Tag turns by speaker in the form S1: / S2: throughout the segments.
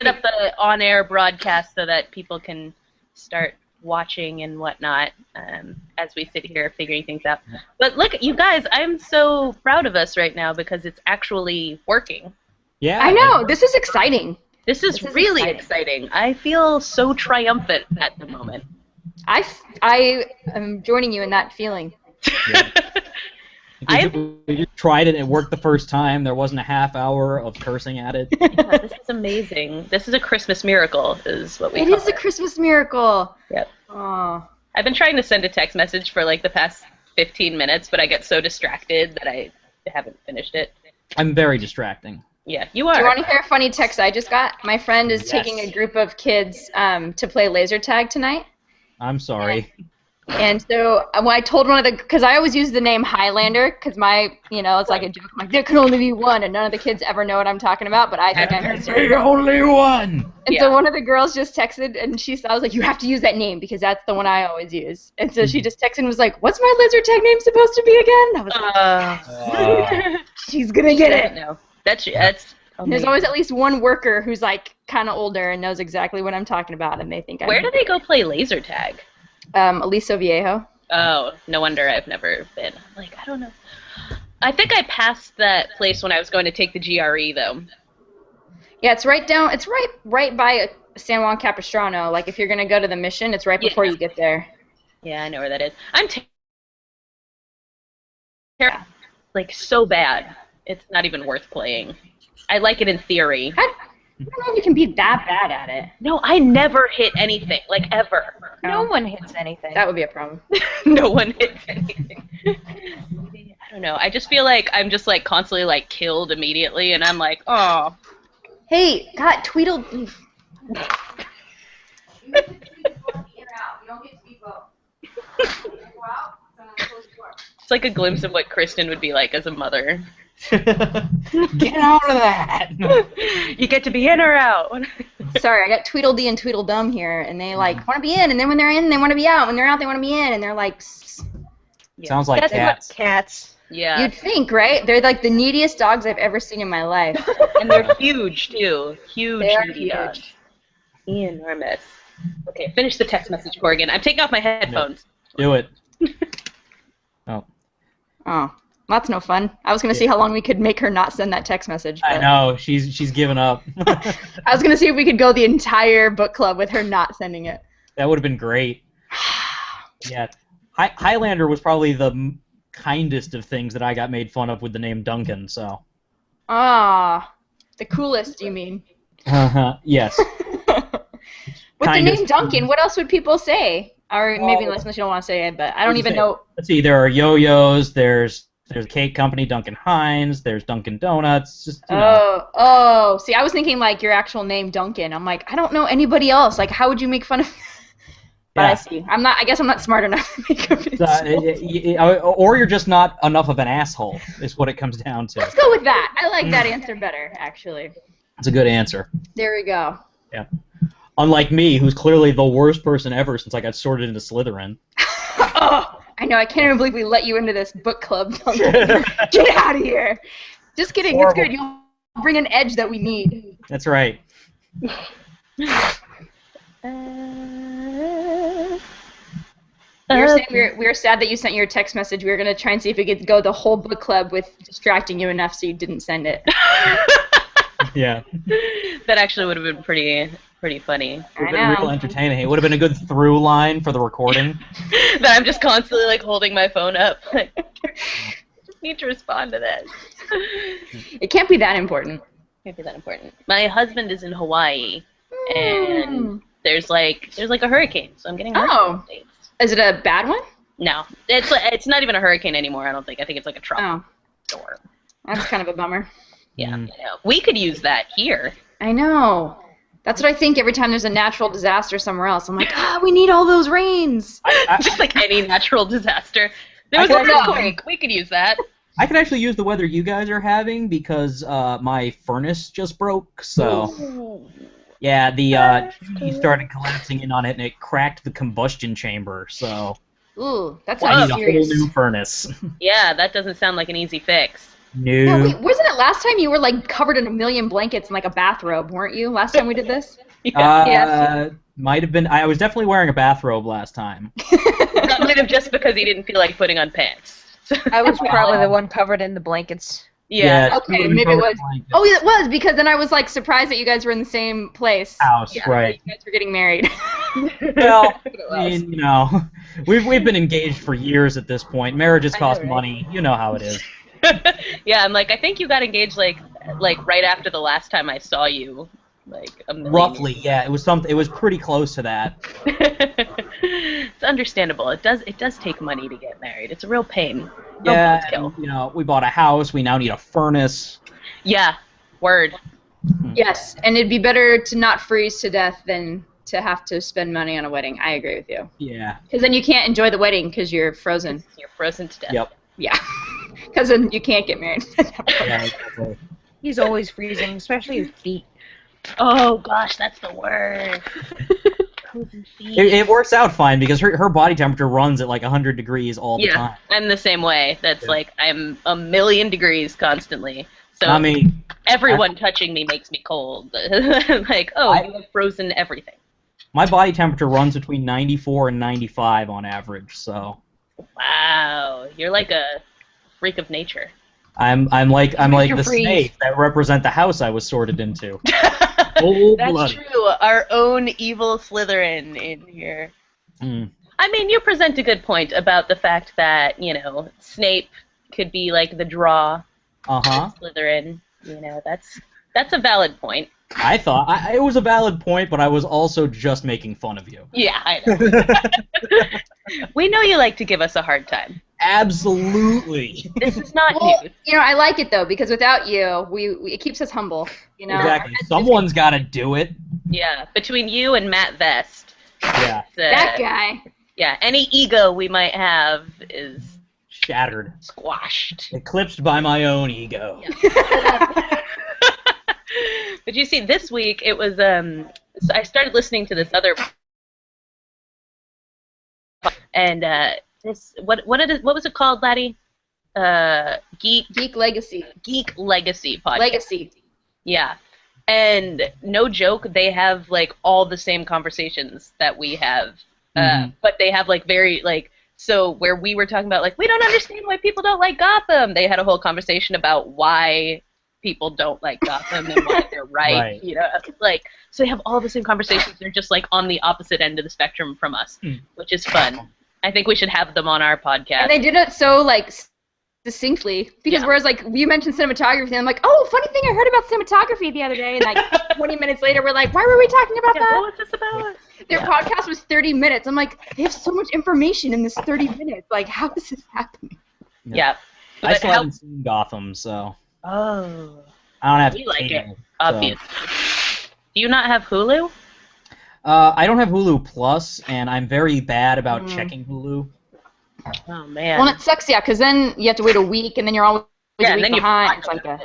S1: up the on-air broadcast so that people can start watching and whatnot as we sit here figuring things out. But look, you guys, I'm so proud of us right now because it's actually working.
S2: Yeah.
S3: I know. This is exciting.
S1: This is really exciting. I feel so triumphant at the moment.
S3: I am joining you in that feeling.
S2: Yeah. We just tried it. It worked the first time. There wasn't a half hour of cursing at it.
S1: Yeah, this is amazing. This is a Christmas miracle, is what we call it.
S3: It is a Christmas miracle.
S1: Yep.
S3: Oh.
S1: I've been trying to send a text message for like the past 15 minutes, but I get so distracted that I haven't finished it.
S2: I'm very distracting.
S1: Yeah, you are.
S3: Do you want to hear a funny text I just got? My friend is taking a group of kids to play laser tag tonight.
S2: I'm sorry.
S3: And so when I told one of the, because I always use the name Highlander, because my, it's like a joke. I'm like, there can only be one, and none of the kids ever know what I'm talking about, but I think I know.
S2: There's only one!
S3: And so one of the girls just texted, and I was like, you have to use that name, because that's the one I always use. And so she just texted and was like, what's my laser tag name supposed to be again? And I was like, she's going to get it.
S1: No, that's
S3: There's always at least one worker who's like kind of older and knows exactly what I'm talking about, and they think
S1: Where do they go play laser tag?
S3: Aliso Viejo.
S1: Oh, no wonder I've never been. I'm like, I don't know. I think I passed that place when I was going to take the GRE, though.
S3: Yeah, it's right down. It's right by San Juan Capistrano. Like if you're gonna go to the mission, it's right before you get there.
S1: Yeah, I know where that is. I'm like so bad. It's not even worth playing. I like it in theory.
S3: I don't know if you can be that bad at it.
S1: No, I never hit anything, like ever.
S4: No one hits anything.
S3: That would be a problem.
S1: No one hits anything. I don't know. I just feel like I'm just like constantly like killed immediately, and I'm like, oh.
S3: Hey, God, Tweedle.
S1: It's like a glimpse of what Kristen would be like as a mother.
S2: Get out of that!
S1: You get to be in or out.
S3: Sorry, I got Tweedledee and Tweedledum here, and they like want to be in, and then when they're in, they want to be out. When they're out, they want to be in, and they're like.
S1: Yeah.
S2: Sounds like cats.
S4: Cats.
S1: Yeah.
S3: You'd think, right? They're like the neediest dogs I've ever seen in my life.
S1: And they're huge too. Huge.
S3: They are
S1: needy dogs. Enormous. Okay, finish the text message, Corrigan. I'm taking off my headphones.
S2: Do it. Oh.
S3: Oh. That's no fun. I was going to see how long we could make her not send that text message.
S2: I know. She's given up.
S3: I was going to see if we could go the entire book club with her not sending it.
S2: That would have been great. Yeah. Highlander was probably the kindest of things that I got made fun of with the name Duncan, so.
S3: Ah. The coolest, you mean?
S2: Yes.
S3: With the name Duncan, what else would people say? Or maybe unless you don't want to say it, but I don't even know.
S2: Let's see, there are yo-yos, there's a cake company, Duncan Hines, there's Dunkin' Donuts, just, you know.
S3: Oh, see, I was thinking, like, your actual name, Duncan. I'm like, I don't know anybody else. Like, how would you make fun of But yeah. I see. I guess I'm not smart enough to make up
S2: or you're just not enough of an asshole, is what it comes down to.
S3: Let's go with that. I like that answer better, actually.
S2: It's a good answer.
S3: There we go.
S2: Yeah. Unlike me, who's clearly the worst person ever since I got sorted into Slytherin.
S3: Oh, I know. I can't even believe we let you into this book club. Get out of here. Just kidding. Horrible. It's good. You'll bring an edge that we need.
S2: That's right.
S3: We were saying we were sad that you sent your text message. We were going to try and see if we could go the whole book club with distracting you enough so you didn't send it.
S2: Yeah.
S1: That actually would have been pretty funny.
S2: It would have been real entertaining. It would have been a good through line for the recording.
S1: That I'm just constantly like holding my phone up. I just need to respond to this.
S3: It can't be that important.
S1: Can't be that important. My husband is in Hawaii, and there's like a hurricane, so I'm getting hurricane updates.
S3: Is it a bad one?
S1: No, it's not even a hurricane anymore. I don't think. I think it's like a tropical storm.
S3: That's kind of a bummer.
S1: Yeah, I know. We could use that here.
S3: I know. That's what I think every time there's a natural disaster somewhere else. I'm like, we need all those rains.
S1: Just like any natural disaster. There was an earthquake. We could use that.
S2: I could actually use the weather you guys are having because my furnace just broke, so...
S1: Ooh.
S2: Yeah, the chimney started collapsing in on it, and it cracked the combustion chamber, so...
S3: Ooh, that's
S2: I need
S3: serious.
S2: a whole new furnace.
S1: Yeah, that doesn't sound like an easy fix.
S3: No,
S2: No.
S3: wait, wasn't it last time you were like covered in a million blankets in like a bathrobe, weren't you? Last time we did this?
S2: Might have been. I was definitely wearing a bathrobe last time.
S1: That might have just because he didn't feel like putting on pants.
S4: I was probably the one covered in the blankets.
S1: Yeah.
S3: Okay, maybe it was. Oh, it was, because then I was like surprised that you guys were in the same place.
S2: House,
S3: Yeah,
S2: right?
S3: You guys were getting married.
S2: Well, I mean, you know, we've been engaged for years at this point. Marriages cost money. You know how it is.
S1: Yeah, I'm like, I think you got engaged like right after the last time I saw you, like a million
S2: Roughly, yeah. It was something. It was pretty close to that.
S1: It's understandable. It does take money to get married. It's a real pain.
S2: Yeah,
S1: Kill.
S2: and, you know, we bought a house. We now need a furnace.
S1: Yeah, word.
S3: Yes, and it'd be better to not freeze to death than to have to spend money on a wedding. I agree with you.
S2: Yeah.
S3: Because then you can't enjoy the wedding because you're frozen.
S1: You're frozen to death.
S2: Yep.
S3: Yeah. Because then you can't get married.
S2: Yeah, exactly.
S4: He's always freezing, especially his feet.
S1: Oh gosh, that's the worst. Frozen feet.
S2: It works out fine because her body temperature runs at like 100 degrees all the time.
S1: I'm the same way. That's like I'm a million degrees constantly. So
S2: I mean,
S1: everyone touching me makes me cold. Like, you have frozen everything.
S2: my body temperature runs between 94 and 95 on average. So
S1: Wow, you're like a freak of nature.
S2: I'm like
S4: Mr.
S2: the
S4: Freeze.
S2: snake that represent the house I was sorted into.
S1: That's
S2: Cold-blooded.
S1: true. Our own evil Slytherin in here.
S2: Mm.
S1: I mean, you present a good point about the fact that, you know, Snape could be like the draw
S2: Uh-huh.
S1: of Slytherin. You know, that's a valid point.
S2: I thought it was a valid point, but I was also just making fun of you.
S1: Yeah, I know. We know you like to give us a hard time.
S2: Absolutely.
S1: This is not
S3: Well,
S1: news.
S3: you know, I like it though because without you, it keeps us humble. You know.
S2: Exactly. Someone's got to do it.
S1: Yeah, between you and Matt Vest.
S2: Yeah.
S3: That guy.
S1: Yeah, any ego we might have is
S2: Shattered.
S1: squashed.
S2: Eclipsed by my own ego.
S1: But you see, this week it was so I started listening to this other, and this what was it called, laddie? Geek
S3: Legacy.
S1: Legacy podcast.
S3: Legacy.
S1: Yeah, and no joke, they have like all the same conversations that we have, but they have like very like. So where we were talking about like we don't understand why people don't like Gotham, they had a whole conversation about why people don't like Gotham and why they're right. You know, like so they have all the same conversations. They're just like on the opposite end of the spectrum from us, which is fun. I think we should have them on our podcast.
S3: And they did it so like succinctly because whereas like you mentioned cinematography, and I'm like, oh, funny thing, I heard about cinematography the other day, and like 20 minutes later, we're like, why were we talking about that?
S1: What was this about?
S3: Their podcast was 30 minutes. I'm like, they have so much information in this 30 minutes. Like, how is this happening?
S1: Yeah.
S2: I still haven't seen Gotham, so
S1: Oh.
S2: I don't have
S1: We
S2: to
S1: like
S2: take
S1: it, obviously. Do you not have Hulu?
S2: I don't have Hulu Plus, and I'm very bad about checking Hulu.
S1: Oh man.
S3: Well, it sucks, yeah, because then you have to wait a week, and then you're always a
S1: and
S3: week
S1: then
S3: behind. It's like a,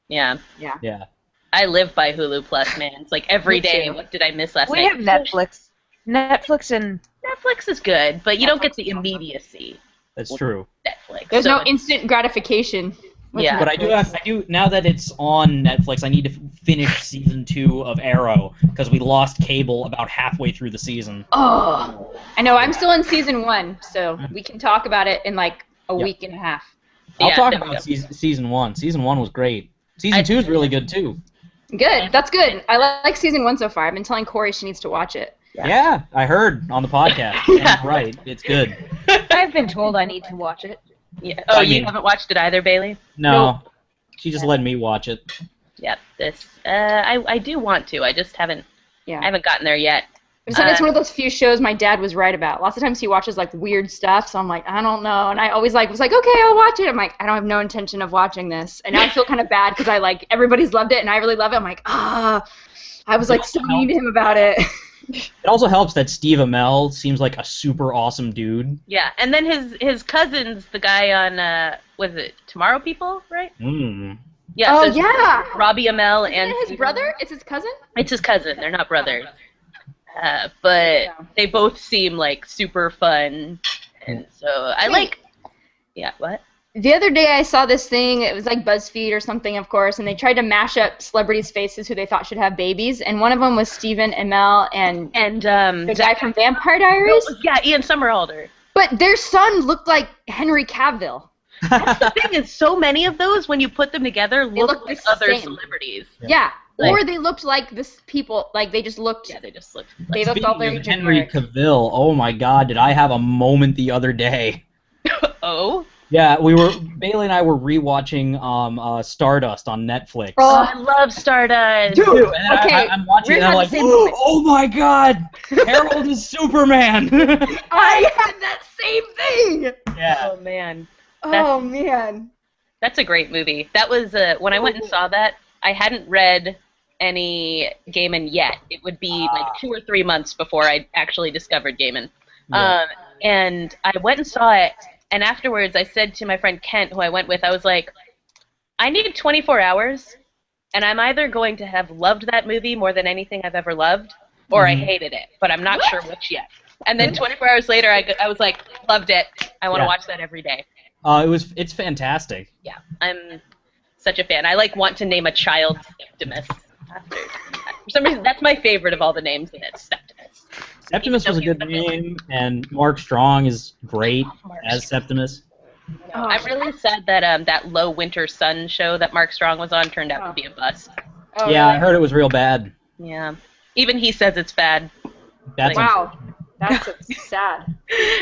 S1: Yeah.
S2: Yeah.
S1: I live by Hulu Plus, man. It's like every
S3: Me
S1: day.
S3: too.
S1: What did I miss last
S4: We
S1: night?
S4: have Netflix. Netflix and
S1: Netflix is good, but you don't get the immediacy.
S2: That's true.
S1: Netflix.
S3: there's
S1: So
S3: no instant gratification. with
S1: Yeah.
S2: But I do now that it's on Netflix, I need to finish season 2 of Arrow because we lost cable about halfway through the season.
S3: Oh, I know. I'm still in season 1, so we can talk about it in like a week and a half.
S2: I'll
S1: Yeah,
S2: talk
S1: there we
S2: about
S1: go.
S2: season 1. Season 1 was great. Season 2 is really good too.
S3: Good. That's good. I like season 1 so far. I've been telling Corey she needs to watch it.
S2: Yeah, I heard on the podcast.
S1: Yeah.
S2: And right, it's good.
S4: I've been told I need to watch it.
S1: Yeah. Oh,
S2: I
S1: you
S2: mean-
S1: haven't watched it either, Bailey?
S2: No, she just let me watch it.
S1: Yep. This. I do want to. I just haven't.
S3: Yeah.
S1: I haven't gotten there yet.
S3: It's like it's one of those few shows my dad was right about. Lots of times he watches like weird stuff, so I'm like, I don't know. And I always was like, okay, I'll watch it. I'm like, I don't have no intention of watching this. And now I feel kind of bad because I like everybody's loved it and I really love it. I'm like, I was like so mean to him about it.
S2: It also helps that Steve Amell seems like a super awesome dude.
S1: Yeah, and then his cousin's the guy on was it Tomorrow People, right?
S2: Mm.
S1: Yeah.
S3: Oh
S1: so it's
S3: yeah.
S1: Robbie Amell
S3: Isn't
S1: and
S3: it his brother? It's his cousin?
S1: It's his cousin. They're not brothers. But they both seem like super fun, and so I like. Yeah. What?
S3: The other day I saw this thing, it was like BuzzFeed or something, of course, and they tried to mash up celebrities' faces who they thought should have babies, and one of them was Stephen Amell and the guy from Vampire Diaries.
S1: Yeah, Ian Somerhalder.
S3: But their son looked like Henry Cavill.
S1: That's the thing is, so many of those, when you put them together, look like
S3: the
S1: other
S3: same.
S1: celebrities.
S3: Yeah.
S1: Like-
S3: Or they looked like this people, like they just looked.
S1: Yeah, they just look.
S3: They looked all very
S2: Speaking of Henry
S3: generic.
S2: Cavill, oh my God, did I have a moment the other day?
S1: Oh.
S2: Yeah, Bailey and I were rewatching Stardust on Netflix.
S1: Oh, I love Stardust.
S3: Dude,
S2: And then
S3: okay,
S2: I'm watching
S3: we're
S2: it and I'm
S3: not
S2: like,
S3: the same moment.
S2: oh my God, Harold is Superman.
S3: I had that same thing.
S2: Yeah.
S1: Oh man,
S3: Oh man.
S1: that's a great movie. That was when I went and saw that. I hadn't read any Gaiman yet. It would be like 2 or 3 months before I actually discovered Gaiman.
S2: Yeah.
S1: And I went and saw it, and afterwards I said to my friend Kent, who I went with, I was like, I need 24 hours, and I'm either going to have loved that movie more than anything I've ever loved, or I hated it, but I'm not sure which yet. And then 24 hours later, I was like, loved it. I want to watch that every day.
S2: It's fantastic.
S1: Yeah, I'm such a fan. I want to name a child Septimus. For some reason, that's my favorite of all the names in it, Septimus.
S2: Septimus was a good name, and Mark Strong is great as Septimus.
S1: I'm really sad that that Low Winter Sun show that Mark Strong was on turned out to be a bust.
S3: Oh,
S2: Yeah,
S3: really?
S2: I heard it was real bad.
S1: Yeah, even he says it's bad.
S2: That's
S3: Wow. That's sad.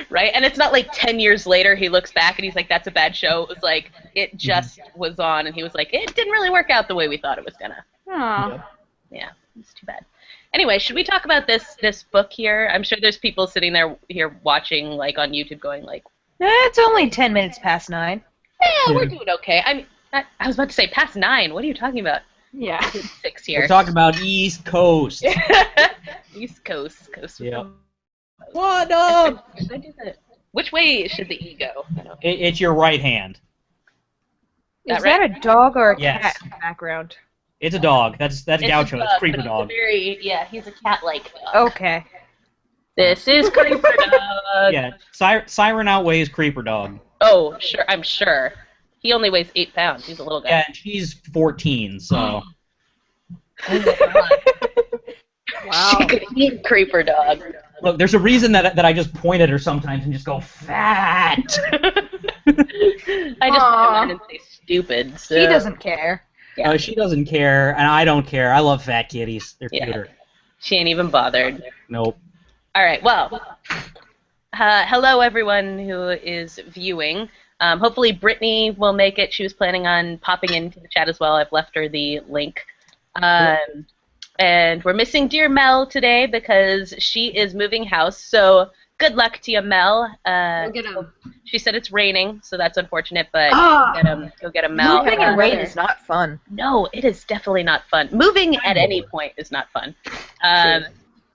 S1: Right? And it's not like 10 years later he looks back and he's like, that's a bad show. It was like, it just was on, and he was like, it didn't really work out the way we thought it was gonna.
S3: Aw.
S1: Yeah, it's too bad. Anyway, should we talk about this book here? I'm sure there's people sitting there here watching, like, on YouTube going, like,
S4: It's only 10 minutes past 9.
S1: yeah, we're doing okay. I mean, I was about to say past 9. What are you talking about?
S3: Yeah.
S1: 6 here.
S2: We're talking about East Coast.
S1: East Coast. Coast.
S2: Yeah. What up?
S1: Should I do that? Which way should the E go? I don't-
S2: It's your right hand.
S4: Is that a dog or a
S2: Yes.
S4: cat in the background?
S2: It's a dog. That's
S1: It's
S2: Gaucho.
S1: a
S2: It's
S1: dog,
S2: Creeper
S1: but he's a
S2: Dog.
S1: he's a cat-like dog.
S4: Okay.
S1: This is Creeper Dog.
S2: Yeah, Siren outweighs Creeper Dog.
S1: Oh, sure. I'm sure. He only weighs 8 pounds. He's a little guy.
S2: Yeah, and she's 14, so.
S3: Wow.
S1: She could eat Creeper Dog.
S2: Look, there's a reason that I just point at her sometimes and just go, fat!
S1: I just want to say stupid. So.
S4: She doesn't care.
S1: Yeah.
S2: She doesn't care, and I don't care. I love fat kitties. They're
S1: Yeah.
S2: cuter.
S1: She ain't even bothered.
S2: Nope.
S1: All right. Well, hello everyone who is viewing. Hopefully Brittany will make it. She was planning on popping into the chat as well. I've left her the link. And we're missing dear Mel today because she is moving house. So good luck to you, Mel.
S3: Go get him.
S1: She said it's raining, so that's unfortunate. But go get him, Mel.
S4: Moving in rain is not fun.
S1: No, it is definitely not fun. Moving at any point is not fun.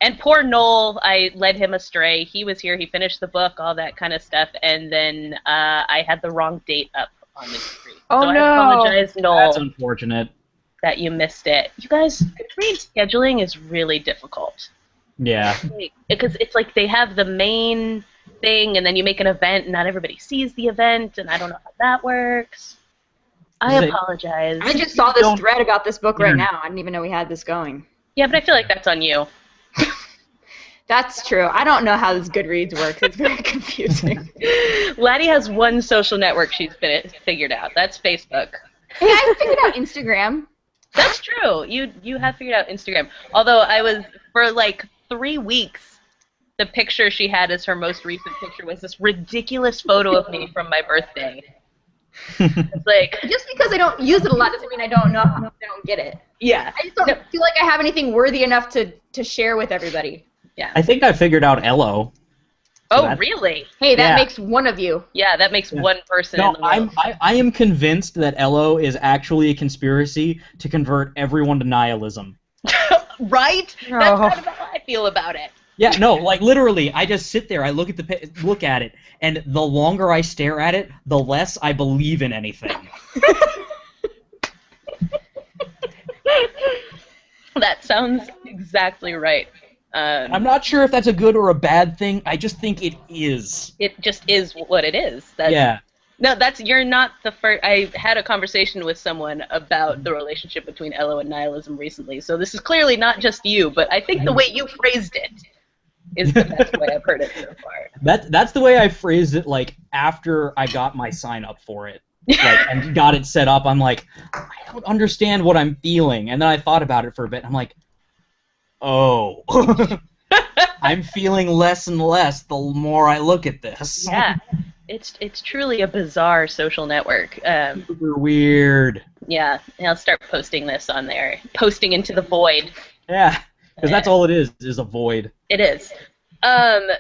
S1: And poor Noel, I led him astray. He was here, he finished the book, all that kind of stuff, and then I had the wrong date up on the screen.
S4: Oh,
S1: so
S4: no.
S1: I apologize, Noel,
S2: That's unfortunate.
S1: that you missed it. You guys, Goodreads scheduling is really difficult.
S2: Yeah.
S1: Because it's like they have the main thing, and then you make an event, and not everybody sees the event, and I don't know how that works. I apologize.
S3: I just saw this thread about this book right now. I didn't even know we had this going.
S1: Yeah, but I feel like that's on you.
S3: That's true. I don't know how this Goodreads works. It's very confusing.
S1: Laddie has one social network she's figured out. That's Facebook.
S3: Hey, I figured out Instagram.
S1: That's true. You have figured out Instagram. Although I was, for like 3 weeks, the picture she had as her most recent picture was this ridiculous photo of me from my birthday. It's like,
S3: Just because I don't use it a lot doesn't mean I don't know. I don't get it.
S1: yeah.
S3: I just don't feel like I have anything worthy enough to share with everybody.
S1: Yeah.
S2: I think I figured out Elo.
S1: Oh, really?
S3: Hey, that
S2: Yeah.
S3: makes one of you.
S1: Yeah, that makes one person
S2: No,
S1: in the world.
S2: I am convinced that Elo is actually a conspiracy to convert everyone to nihilism.
S1: Right?
S4: Oh.
S1: That's kind of how I feel about it.
S2: Yeah, no, like literally, I just sit there, I look at look at it, and the longer I stare at it, the less I believe in anything.
S1: That sounds exactly right.
S2: I'm not sure if that's a good or a bad thing. I just think it is.
S1: It just is what it is. That's,
S2: Yeah.
S1: No, you're not the first. I had a conversation with someone about the relationship between Elo and nihilism recently, so this is clearly not just you, but I think the way you phrased it is the best way I've heard it so far.
S2: That's the way I phrased it, like, after I got my sign up for it. Like, and got it set up, I'm like, I don't understand what I'm feeling. And then I thought about it for a bit, and I'm like, oh. I'm feeling less and less the more I look at this.
S1: Yeah. It's truly a bizarre social network.
S2: Super weird.
S1: Yeah, I'll start posting this on there. Posting into the void.
S2: Yeah, because that's all it is a void.
S1: It is.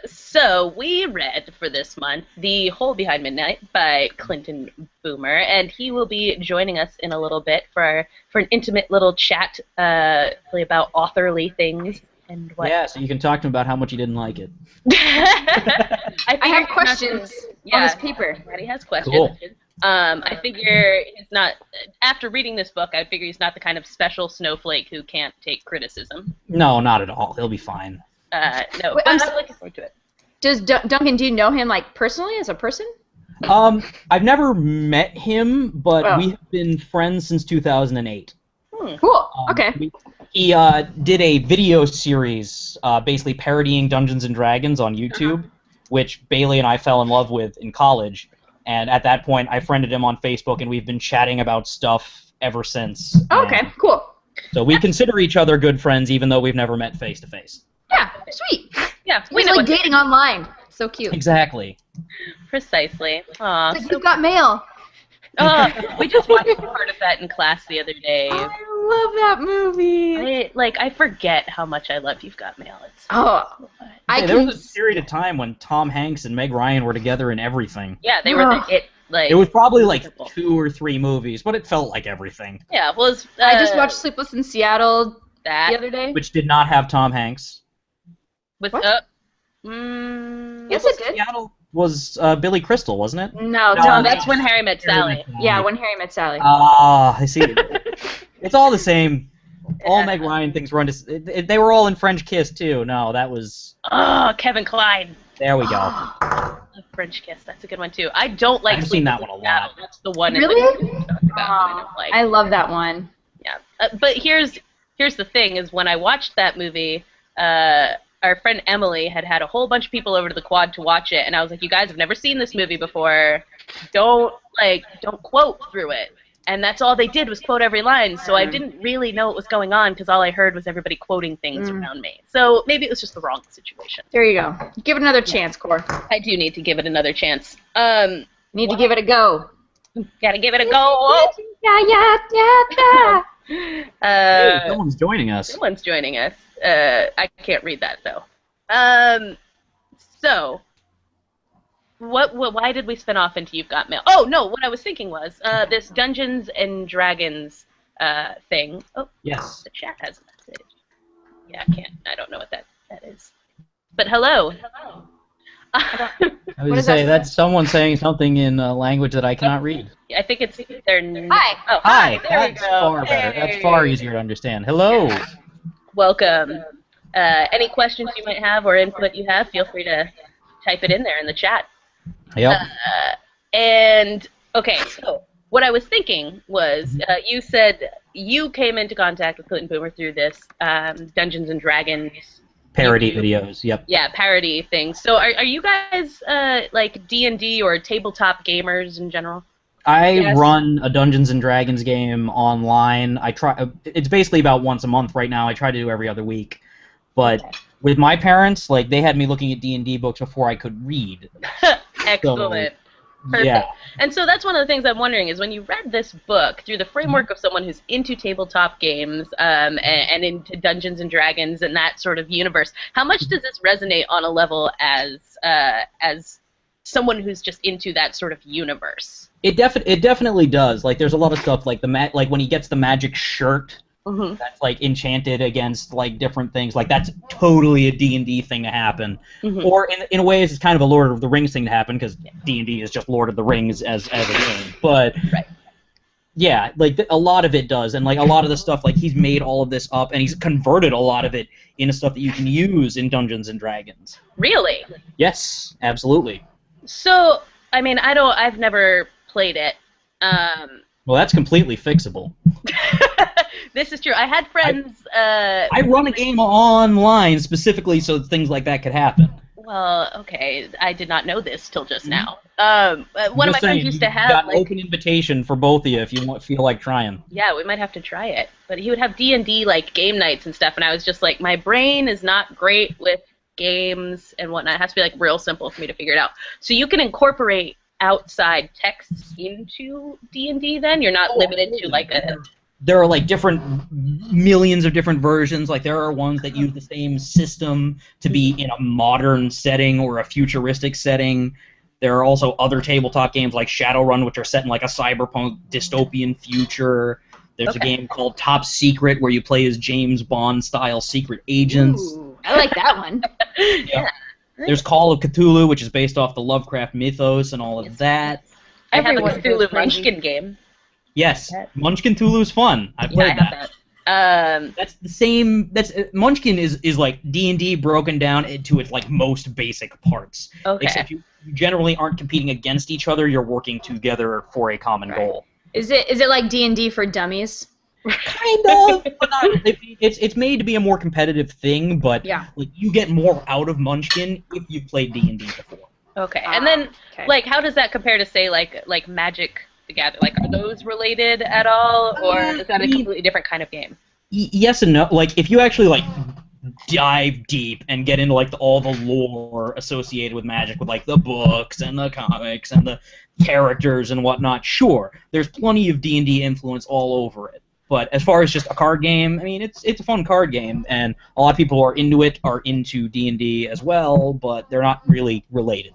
S1: So we read for this month The Hole Behind Midnight by Clinton Boomer, and he will be joining us in a little bit for an intimate little chat really about authorly things. And what?
S2: Yeah, so you can talk to him about how much you didn't like it.
S3: I have questions on this paper.
S1: He has questions.
S2: Cool.
S1: I figure he's not. After reading this book, I figure he's not the kind of special snowflake who can't take criticism.
S2: No, not at all. He'll be fine.
S1: No,
S3: Wait,
S1: but I'm looking forward to it.
S3: Does Duncan, do you know him, like, personally as a person?
S2: I've never met him, but we have been friends since 2008.
S3: Cool. Okay.
S2: He did a video series basically parodying Dungeons & Dragons on YouTube, which Bailey and I fell in love with in college. And at that point, I friended him on Facebook, and we've been chatting about stuff ever since.
S3: Okay, cool.
S2: So we consider each other good friends, even though we've never met face-to-face.
S3: Yeah, sweet.
S1: Yeah,
S3: It's like dating online. So cute.
S2: Exactly.
S1: Precisely. Aw,
S3: It's like, you've got mail.
S1: we just watched part of that in class the other day.
S3: I love that movie.
S1: I forget how much I love You've Got Mail. It's
S2: There was a period of time when Tom Hanks and Meg Ryan were together in everything.
S1: Yeah, they were
S2: it was probably like 2 or 3 movies, but it felt like everything.
S1: Yeah, well,
S3: I just watched Sleepless in Seattle the other day.
S2: Which did not have Tom Hanks.
S1: Yes,
S3: it did.
S2: Seattle was Billy Crystal, wasn't it?
S3: No,
S1: that's When Harry Met Sally.
S3: Yeah, When Harry Met Sally.
S2: I see. It's all the same. All Meg Ryan things run to... They were all in French Kiss, too. No, that was...
S1: Kevin Kline.
S2: There we go.
S1: French Kiss. That's a good one, too. I don't like
S2: I've seen that one a lot.
S1: That's the one
S3: Really?
S1: I
S3: I love that one.
S1: Yeah. But here's the thing, is when I watched that movie, our friend Emily had a whole bunch of people over to the quad to watch it, and I was like, you guys have never seen this movie before. Don't quote through it. And that's all they did was quote every line, so I didn't really know what was going on because all I heard was everybody quoting things around me. So maybe it was just the wrong situation.
S3: There you go. Give it another chance, Cor.
S1: I do need to give it another chance.
S3: Need to give it a go.
S1: Gotta give it a go.
S3: Yeah.
S2: Hey, someone's joining us.
S1: Someone's joining us. I can't read that, though. So... Why did we spin off into You've Got Mail? Oh, no, what I was thinking was this Dungeons and Dragons thing. Oh,
S2: yes.
S1: The chat has a message. Yeah, I don't know what that is. But hello.
S2: I was going to say, that's someone saying something in a language that I cannot read.
S1: I think it's their...
S3: Hi.
S1: Oh,
S2: hi.
S1: There
S2: That's
S1: we go.
S2: far better. That's far easier to understand. Hello.
S1: Welcome. Any questions you might have or input you have, feel free to type it in there in the chat.
S2: Yep.
S1: And, okay, so what I was thinking was, you said you came into contact with Clinton Boomer through this Dungeons and Dragons
S2: parody videos, yep.
S1: Yeah, parody things. So are you guys like D&D or tabletop gamers in general?
S2: I run a Dungeons and Dragons game online. It's basically about once a month right now. I try to do every other week. But with my parents, like, they had me looking at D&D books before I could read.
S1: Excellent. Perfect.
S2: Yeah.
S1: And so that's one of the things I'm wondering is when you read this book through the framework of someone who's into tabletop games and into Dungeons and Dragons and that sort of universe, how much does this resonate on a level as someone who's just into that sort of universe?
S2: It definitely does. Like, there's a lot of stuff like like when he gets the magic shirt.
S1: Mm-hmm.
S2: That's like enchanted against like different things. Like that's totally a D&D thing to happen. Mm-hmm. Or in a way, it's kind of a Lord of the Rings thing to happen because D&D is just Lord of the Rings as a game. But yeah, like a lot of it does, and like a lot of the stuff, like he's made all of this up, and he's converted a lot of it into stuff that you can use in Dungeons and Dragons.
S1: Really?
S2: Yes, absolutely.
S1: So I mean, I've never played it.
S2: Well, that's completely fixable.
S1: This is true. I had friends.
S2: I run a game online specifically so things like that could happen.
S1: Well, okay, I did not know this till just now. One
S2: Just
S1: of my friends
S2: saying,
S1: used to
S2: you've
S1: have
S2: got an
S1: like,
S2: open invitation for both of you if you feel like trying.
S1: yeah, we might have to try it. But he would have D&D like game nights and stuff, and I was just like, my brain is not great with games and whatnot. It has to be like real simple for me to figure it out. So you can incorporate outside texts into D&D. Then you're not limited to like a.
S2: There are like millions of different versions. Like there are ones that use the same system to be in a modern setting or a futuristic setting. There are also other tabletop games like Shadowrun, which are set in like a cyberpunk dystopian future. There's a game called Top Secret where you play as James Bond style secret agents.
S3: Ooh, I like that one.
S1: Yeah.
S2: There's Call of Cthulhu, which is based off the Lovecraft mythos and all of that.
S1: I have a
S3: Everyone goes
S1: Cthulhu
S3: crazy.
S1: Munchkin game.
S2: Yes, Munchkin Cthulhu's fun. I played
S1: I have that.
S2: That's the same. Munchkin is like D&D broken down into its like most basic parts.
S1: Okay.
S2: Except you generally aren't competing against each other. You're working together for a common goal.
S3: Is it like D&D for dummies?
S2: Kind of. But not, it's made to be a more competitive thing, but
S3: Yeah.
S2: like you get more out of Munchkin if you've played D&D before.
S1: Okay, and then
S3: okay.
S1: like how does that compare to say like Magic the Gathering? Like are those related at all, or is that a completely different kind of game?
S2: Yes and no. Like if you actually like dive deep and get into like all the lore associated with Magic, with like the books and the comics and the characters and whatnot, sure, there's plenty of D&D influence all over it. But as far as just a card game, I mean, it's a fun card game, and a lot of people who are into it are into D&D as well, but they're not really related.